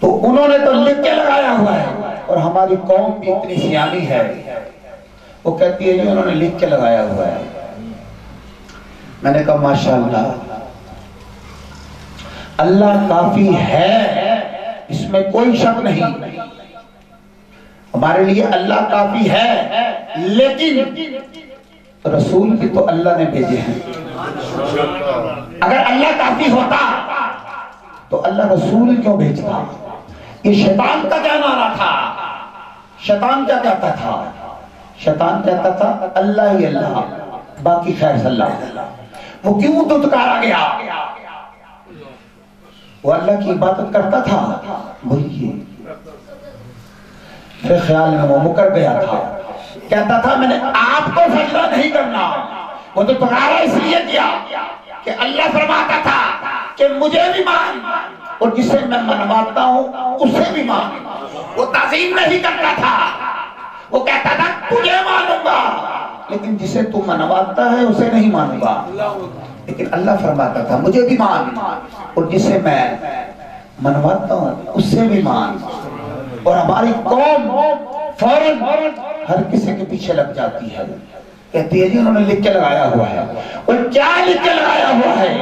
تو انہوں نے تو لکھ کے لگایا ہوا ہے، اور ہماری قوم بھی اتنی سیانی ہے، وہ کہتی ہے جی انہوں نے لکھ کے لگایا ہوا ہے. میں نے کہا ماشاءاللہ، اللہ کافی ہے، اس میں کوئی شک نہیں. ہمارے لیے اللہ کافی ہے، لیکن رسول بھی تو اللہ نے بھیجے ہیں. اگر اللہ کافی ہوتا تو اللہ رسول کیوں بھیجتا؟ یہ شیطان کا کیا نعرہ تھا؟ شیطان کیا کہتا تھا؟ شیطان کہتا تھا اللہ ہی اللہ، باقی خیر صلی اللہ. وہ کیوں دھتکارا گیا؟ وہ اللہ کی عبادت کرتا تھا، بھائیے میرے خیال میں وہ مکر گیا تھا. کہتا تھا میں نے آپ کو سجدہ نہیں کرنا. وہ تو دھتکارا اس لیے کیا کہ اللہ فرماتا تھا کہ مجھے بھی مان، اور جسے میں منواتا ہوں اسے بھی مان. وہ تعظیم نہیں کرتا تھا، وہ کہتا تھا تجھے مانوں گا، لیکن جسے تو منواتا ہے اسے نہیں مانوں گا. لیکن اللہ فرماتا تھا مجھے بھی مان، اور جسے میں منواتا ہوں اسے بھی مان. اور ہماری قوم فوراً ہر کسی کے پیچھے لگ جاتی ہے، کہتی ہے جی انہوں نے لکھ کے لگایا ہوا ہے. اور کیا لکھ کے لگایا ہوا ہے؟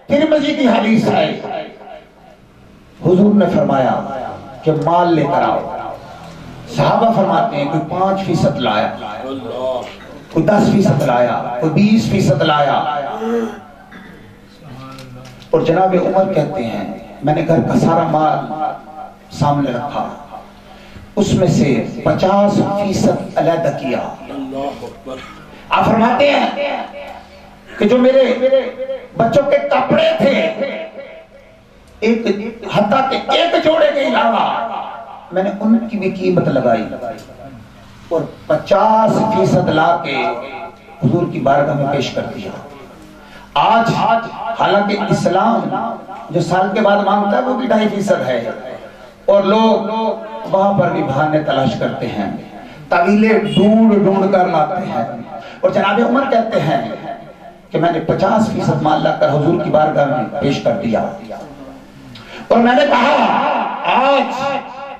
ترمذی کی حدیث ہے، حضور نے فرمایا کہ مال لے کر آؤ. صحابہ فرماتے ہیں کوئی 5% لایا، کوئی 10% لایا، کوئی 20% لایا. اور جناب عمر کہتے ہیں میں نے گھر کا سارا مال سامنے رکھا، اس میں سے 50% علیحدہ کیا. آپ فرماتے ہیں کہ جو میرے بچوں کے کپڑے تھے، حتیٰ کہ ایک جوڑے کے علاوہ میں نے ان کی بھی قیمت لگائی، اور 50% لا کے حضور کی بارگاہ میں پیش کر دیا. آج حالانکہ اسلام جو سال کے بعد مانگتا ہے وہ بھی 2.5% ہے، اور لوگ وہاں پر بھی بہانے تلاش کرتے ہیں، طویلیں ڈھونڈ کر لاتے ہیں. اور جناب عمر کہتے ہیں کہ میں نے 50% مال لا کر حضور کی بارگاہ میں پیش کر دیا، اور میں نے کہا آج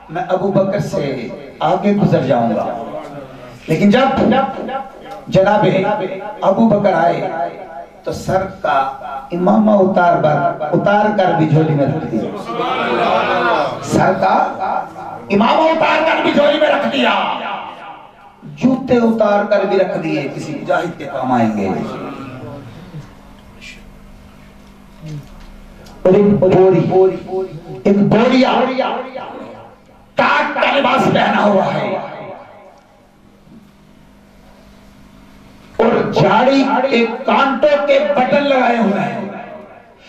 میں ابو بکر سے آگے گزر جاؤں گا. لیکن جب جناب ابو بکر آئے تو سر کا امامہ اتار کر بھی جھولی میں رکھ دیا. سر کا امامہ اتار کر بھی جھولی میں رکھ دیا، جوتے اتار کر بھی رکھ دیے، کسی مجاہد کے کام آئیں گے. اور ایک بوریا ٹاٹ کا لباس پہنا ہوا ہے، اور جھاڑی کے کانٹوں کے بٹن لگائے ہوئے ہیں.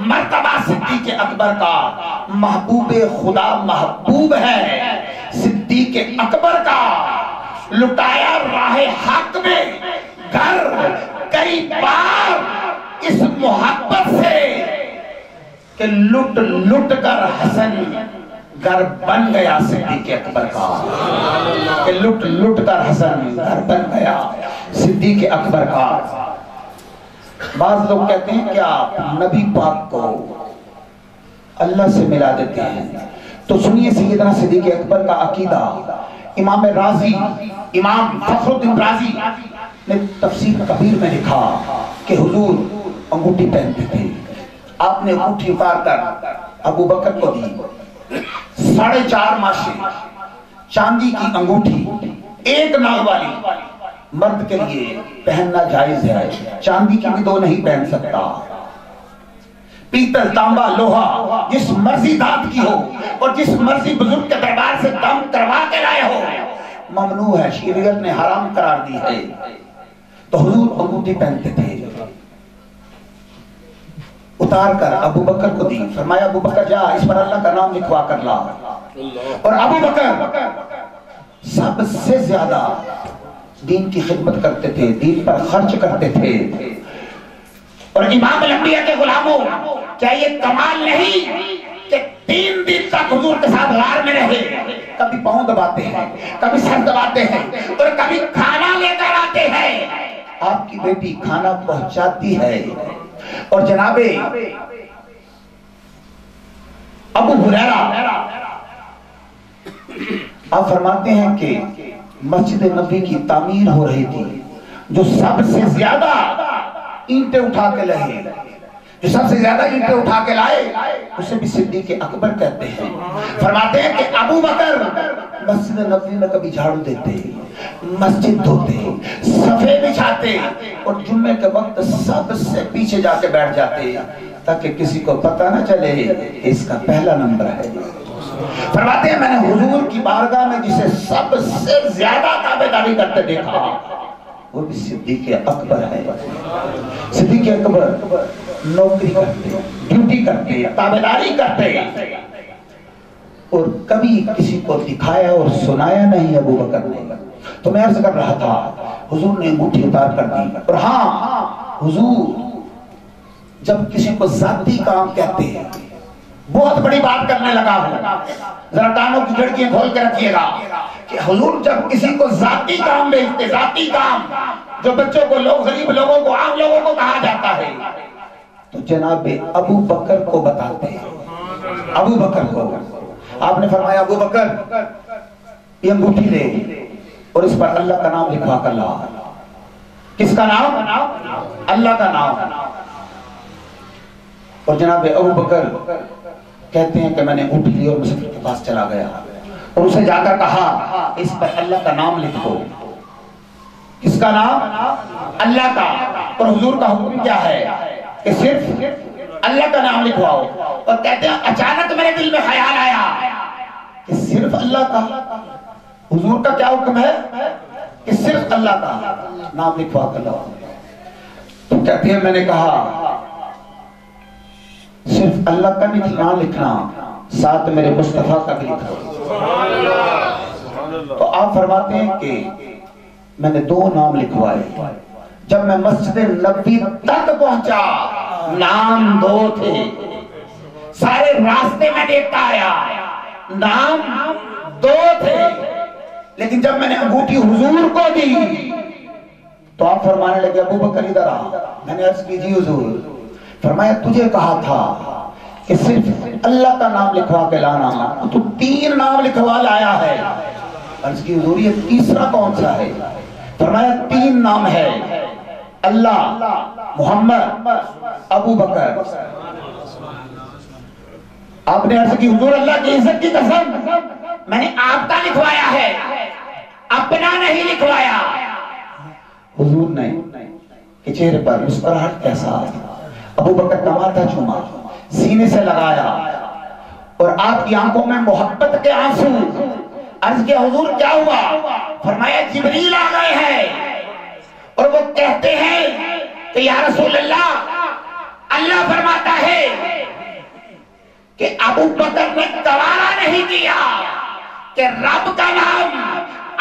مرتبہ صدیق اکبر کا، محبوب خدا محبوب ہے صدیق اکبر کا، لٹایا راہ حق میں گھر کئی بار اس محبت سے کہ لٹ لٹ کر حسن گھر بن گیا صدیق اکبر کا، کہ لٹ لٹ کر حسن گھر بن گیا صدیق اکبر کا۔ بعض لوگ کہتے ہیں کہ آپ نبی پاک کو اللہ سے ملا دیتے ہیں، تو سنیے سیدنا صدیق اکبر کا عقیدہ۔ امام رازی، امام فخر الدین رازی نے تفسیر کبیر میں لکھا کہ حضور انگوٹھی پہنتے تھے، آپ نے انگوٹھی اتار کر ابو بکر کو دی، 4.5 ماشے چاندی کی انگوٹھی، ایک ناگ والی، مرد کے لیے پہننا جائز ہے، چاندی کی بھی 2 نہیں پہن سکتا، پیتل تانبا لوہا جس مرضی دھات کی ہو اور جس مرضی بزرگ کے دربار سے دم کروا کے لائے ہو، ممنوع ہے، شریعت نے حرام قرار دی ہے۔ تو حضور انگوٹھی پہنتے تھے، اتار کر ابو بکر کو دی، فرمایا ابو بکر جا اس پر اللہ کا نام لکھوا کر لا، اور ابو بکر سب سے زیادہ دین کی خدمت کرتے تھے، دین پر خرچ کرتے تھے۔ اور امام الانبیاء کے غلاموں، کیا یہ کمال نہیں کہ 3 دن تک حضور کے ساتھ غار میں رہے، کبھی پاؤں دباتے ہیں، کبھی سر دباتے ہیں، اور کبھی کھانا لے کر آتے ہیں، آپ کی بیٹی کھانا پہنچاتی ہے۔ اور جناب ابو ہریرہ آپ فرماتے ہیں کہ مسجد نبی کی تعمیر ہو رہی تھی، جو سب سے زیادہ اینٹیں اٹھا کے لائے، جو سب سے زیادہ اینٹیں اٹھا کے لائے اسے بھی صدیق اکبر کہتے ہیں۔ فرماتے ہیں کہ ابو بکر مسجد نبی میں کبھی جھاڑو دیتے، مسجد دھوتے، صفے بچھاتے، اور جمعے کے وقت سب سے پیچھے جا کے بیٹھ جاتے تاکہ کسی کو پتہ نہ چلے کہ اس کا پہلا نمبر ہے۔ فرماتے ہیں میں نے حضور کی بارگاہ میں جسے سب سے زیادہ تابعداری کرتے دیکھا وہ بھی صدیق اکبر ہے۔ صدیق اکبر نوکری کرتے، ڈیوٹی کرتے، تابعداری کرتے، اور کبھی کسی کو دکھایا اور سنایا نہیں ابو بکر نے۔ تو میں عرض کر رہا تھا حضور نے انگوٹھی اتار کر دی، اور ہاں حضور جب کسی کو ذاتی کام کہتے ہیں، بہت بڑی بات کرنے لگا ہوں، ذرا کانوں کی کھڑکیاں کھول کے رکھیے گا کہ حضور جب کسی کو ذاتی کام بھیجتے، ذاتی کام جو بچوں کو، لوگ غریب لوگوں کو، عام لوگوں کو کہا جاتا ہے، تو جناب ابو بکر کو بتاتے ہیں۔ ابو بکر کو آپ نے فرمایا ابو بکر یہ انگوٹھی لے اور اس پر اللہ کا نام لکھوا کر لا۔ کس کا نام؟ اللہ کا نام۔ اور جناب ابو بکر کہتے ہیں کہ میں نے انگوٹھی لی اور مسافر کے پاس چلا گیا اور اسے جا کر کہا اس پر اللہ کا نام لکھ دو۔ کس کا نام؟ اللہ کا۔ اور حضور کا حکم کیا ہے کہ صرف اللہ کا نام لکھواؤ، اور کہتے ہیں اچانک میرے دل میں خیال آیا کہ صرف اللہ کا، حضور کا کیا حکم ہے کہ صرف اللہ کا نام لکھوا کر لاؤ۔ تو کہتے ہیں میں نے کہا صرف اللہ کا نام لکھنا، ساتھ میرے مصطفیٰ کا بھی لکھو۔ تو آپ فرماتے ہیں کہ میں نے 2 نام لکھوائے، جب میں مسجد نبی تک پہنچا نام 2 تھے، سارے راستے میں دیکھتا آیا نام 2 تھے، لیکن جب میں نے انگوٹھی حضور کو دی تو آپ فرمانے لگے ابو بکر ادھر آ۔ میں نے عرض کی جی حضور، فرمایا تجھے کہا تھا کہ صرف اللہ کا نام لکھوا کے لانا، تو 3 نام لکھوا لایا ہے۔ عرض کی حضور یہ تیسرا کون سا ہے؟ فرمایا 3 نام ہے، اللہ، محمد، ابو بکر۔ آپ نے عرض کی حضور اللہ کی عزت کی قسم میں نے آپ کا لکھوایا ہے، اپنا نہیں لکھوایا۔ حضور نے کہ چہرے پر مسکراہٹ کیسا، ابو بکر کا ماتھا چوما، سینے سے لگایا، اور آپ کی آنکھوں میں محبت کے آنسو۔ عرض کیا حضور کیا ہوا؟ فرمایا جبریل آ گئے ہیں اور وہ کہتے ہیں کہ یا رسول اللہ، اللہ فرماتا ہے کہ ابو بکر نے گوارا نہیں کیا کہ رب کا نام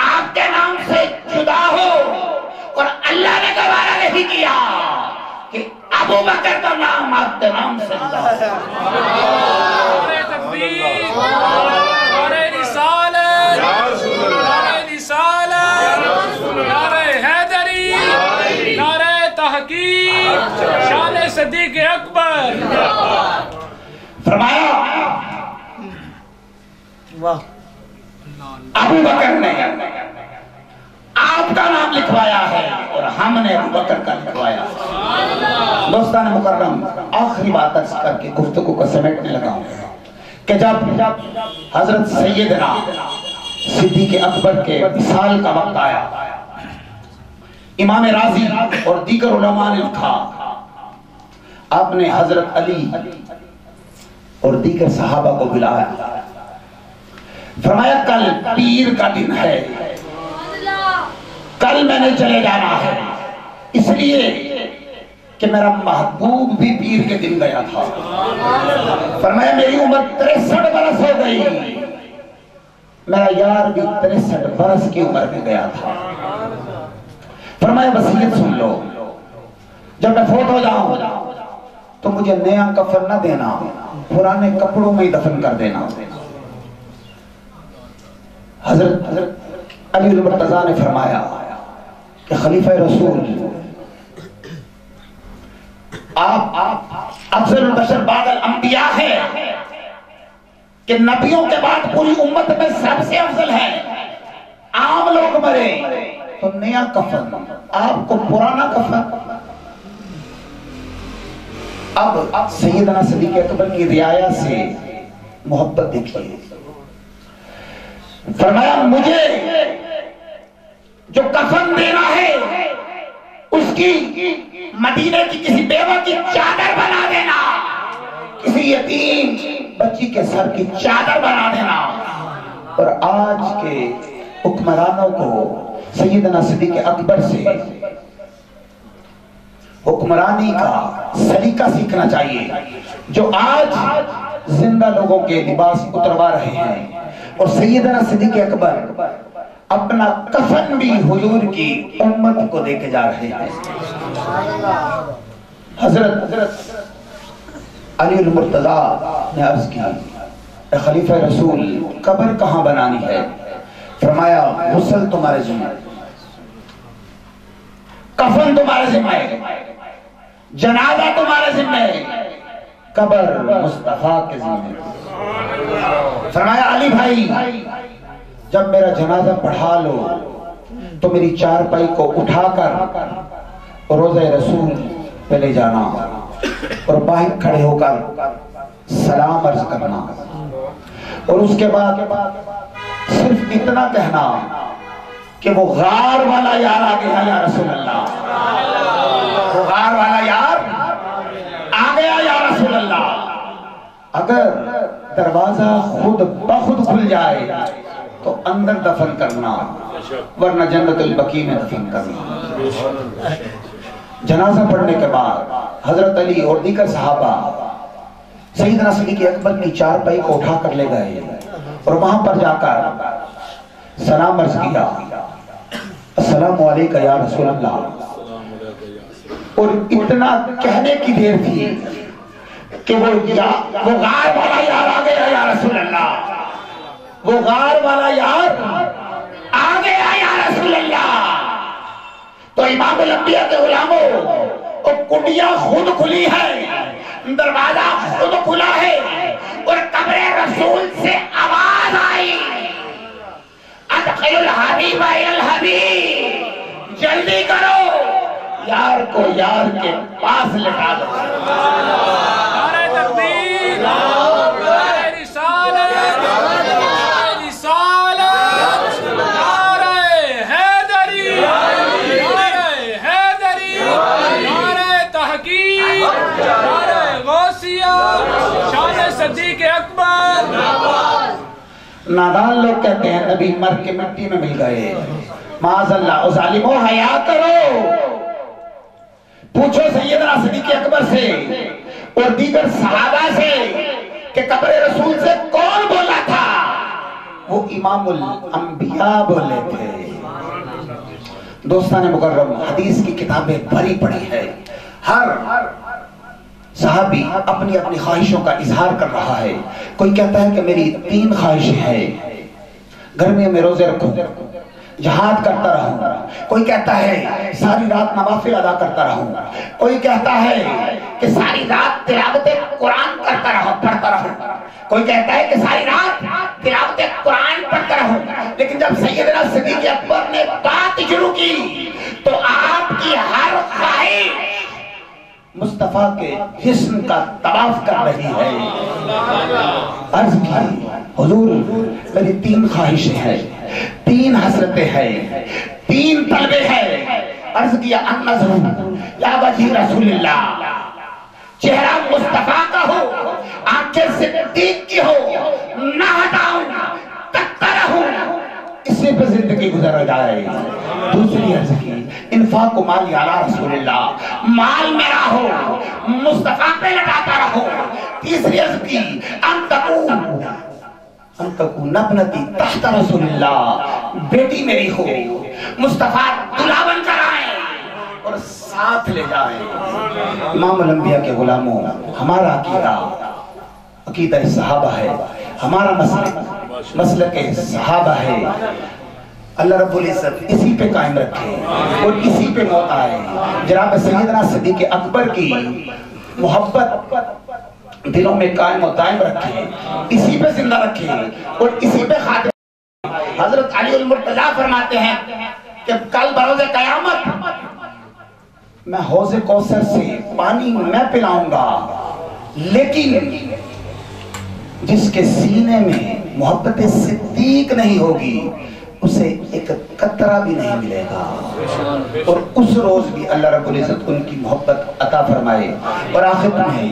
آپ کے نام سے جدا ہو، اور اللہ نے گوارا نہیں کیا کہ ابو بکر کا نام آپ کے نام سے جدا ہو۔ نعرہ تکبیر، نعرہ رسالت، نعرہ رسالت، نعرہ حیدری، نعرہ تحقیق، شان صدیق اکبر۔ فرمایا واہ، ابو بکر نے آپ کا نام لکھوایا ہے اور ہم نے ابو بکر کا لکھوایا۔ دوستان مکرم، آخری بات عرض کر کے گفتگو کو سمیٹنے لگا ہوں کہ جب حضرت سیدنا صدیق اکبر کے وصال کا وقت آیا، امام راضی اور دیگر علماء نے لکھا، آپ نے حضرت علی اور دیگر صحابہ کو بلایا، فرمایا کل پیر کا دن ہے، کل میں نے چلے جانا ہے، اس لیے کہ میرا محبوب بھی پیر کے دن گیا تھا۔ فرمایا میری عمر 63 برس ہو گئی، میرا یار بھی 63 برس کی عمر میں گیا تھا۔ فرمایا وصیت سن لو، جب میں فوت ہو جاؤں تو مجھے نیا کفن نہ دینا، پرانے کپڑوں میں ہی دفن کر دینا۔ حضرت علی المرتضیٰ نے فرمایا کہ خلیفہ رسول آپ افضل البشر بعد الانبیاء ہے، کہ نبیوں کے بعد پوری امت میں سب سے افضل ہے، عام لوگ مرے تو نیا کفن، آپ کو پرانا کفن۔ اب سیدنا صدیق اکبر کی رعایا سے محبت دیکھیے، فرمایا مجھے جو کفن دینا ہے اس کی مدینے کی کسی بیوہ کی چادر بنا دینا، کسی یتیم بچی کے سر کی چادر بنا دینا۔ اور آج کے حکمرانوں کو سیدنا صدیق اکبر سے حکمرانی کا سلیقہ سیکھنا چاہیے، جو آج زندہ لوگوں کے لباس اتروا رہے ہیں، اور سیدنا صدیق اکبر اپنا کفن بھی حضور کی امت کو دے کے جا رہے ہیں۔ حضرت علی المرتضیٰ نے عرض کی، اے خلیفہ رسول قبر کہاں بنانی ہے؟ فرمایا غسل تمہارے ذمہ، کفن تمہارے ذمہ، جنازہ تمہارے ذمہ، قبر مصطفیٰ کے ذمہ۔ فرمایا علی بھائی جب میرا جنازہ پڑھا لو تو میری چارپائی کو اٹھا کر روضہ رسول پہ لے جانا اور باہر کھڑے ہو کر سلام عرض کرنا، اور اس کے بعد صرف اتنا کہنا کہ وہ غار والا یار آ گیا یا رسول اللہ، وہ غار والا یار آ گیا یا رسول اللہ۔ اگر دروازہ خود بخود کھل جائے تو اندر دفن کرنا، ورنہ جنت البقیع میں دفن کرنا۔ جنازہ پڑھنے کے بعد حضرت علی اور دیگر صحابہ سیدنا صدیق اکبر کی چارپائی کو اٹھا کر لے گئے اور وہاں پر جا کر سلام عرض کیا، السلام علیکم یا رسول اللہ۔ اور اتنا کہنے کی دیر تھی کہ وہ غار والا یار آ گیا یا رسول اللہ، وہ غار والا یار آ گیا یا رسول اللہ۔ تو امام الانبیاء کے غلاموں، وہ کنڈیاں خود کھلی ہے، دروازہ خود کھلا ہے، اور قبر رسول سے آواز آئی، ادخل الحبیب الحبیب، جلدی کرو یار کو یار کے پاس لٹا دو۔ نعرہ تکبیر، نعرہ رسالت، نعرہ رسالت، نعرہ حیدری، نعرہ حیدری، نعرہ تحقیق، نعرہ غوثیہ، شان صدیق اکبر۔ نادان لوگ کہتے ہیں نبی مر کے مٹی میں مل گئے، معاذ اللہ، او ظالمو حیا کرو۔ پوچھو سیدنا صدیق اکبر سے اور دیگر صحابہ سے کہ قبر رسول سے کون بولا تھا؟ وہ امام الانبیاء بولے تھے۔ دوستان مکرم، حدیث کی کتابیں بھری پڑی ہے، ہر صحابی اپنی اپنی خواہشوں کا اظہار کر رہا ہے۔ کوئی کہتا ہے کہ میری 3 خواہشیں ہیں، گرمیوں میں روزے رکھوں، جہاد کرتا رہوں، کوئی کہتا ہے ساری رات نوافل ادا کرتا رہوں، کوئی کہتا ہے کہ ساری رات تلاوت قرآن کرتا رہوں، پڑھتا رہوں، کوئی کہتا ہے کہ ساری رات تلاوت قرآن پڑھتا رہوں۔ لیکن جب سیدنا صدیق اکبر نے بات شروع کی تو آپ کی ہر خواہش مصطفیٰ کے حسن کا طواف کر رہی ہے۔ عرض کی حضور میری 3 خواہشیں ہیں، 3 حسرتیں ہیں، 3 طلبے ہیں۔ عرض کیا النظر یا وجہ رسول اللہ، چہرہ مصطفیٰ کا ہو، آنکھیں صدیق کی ہو، نہ ہٹاؤں تکتا رہوں، اسی پہ زندگی گزر جائے۔ دوسری عرض کی انفاق و مال علی رسول اللہ، مال میرا ہو، مصطفیٰ پہ لٹاتا رہو۔ تیسری عرض کی ان تکون ابنتی تحت رسول اللہ، بیٹی میری ہو، مصطفیٰ دلہا بن کر آئے اور ساتھ لے جائیں۔ امام الانبیاء کے غلاموں، ہمارا عقیدہ صحابہ ہے، ہمارا مسلک صحابہ ہے۔ اللہ رب العزت اسی پہ قائم رکھے اور اسی پہ موت آئے۔ جناب سیدنا صدیق اکبر کی محبت دلوں میں قائم و دائم رکھے، اسی پہ زندہ رکھے اور اسی پہ خاتمہ۔ حضرت علی المرتضیٰ فرماتے ہیں کہ کل بروز قیامت میں حوض کوثر سے پانی میں پلاؤں گا، لیکن جس کے سینے میں محبت صدیق نہیں ہوگی اسے ایک قطرہ بھی نہیں ملے گا، اور اس روز بھی اللہ رب العزت ان کی محبت عطا فرمائے۔ اور آخر میں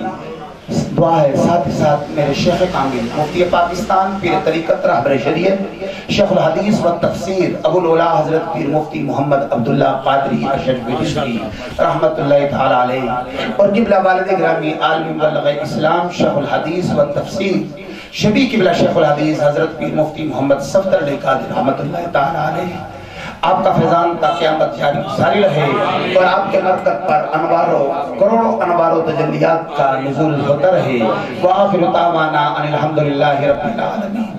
دعا ہے، ساتھ ہی ساتھ میرے شیخ کامل مفتی پاکستان پیر طریقت رہبر شریعت شیخ الحدیث و تفسیر ابو العلا حضرت پیر مفتی محمد عبداللہ قادری اشرفی رضوی رحمت اللہ تعالی علیہ، اور قبلہ والد گرامی عالم مبلغ اسلام شیخ الحدیث و تفسیر شبی قبلہ شیخ الحدیث حضرت پیر مفتی محمد صفدر علی قادری رحمت اللہ تعالی علیہ۔ آپ کا فیضان تا قیامت جاری رہے اور آپ کے مرکز پر کروڑوں انواروں تجلیات کا نزول ہوتا رہے۔ وآخر دعوانا ان الحمدللہ رب العالمین۔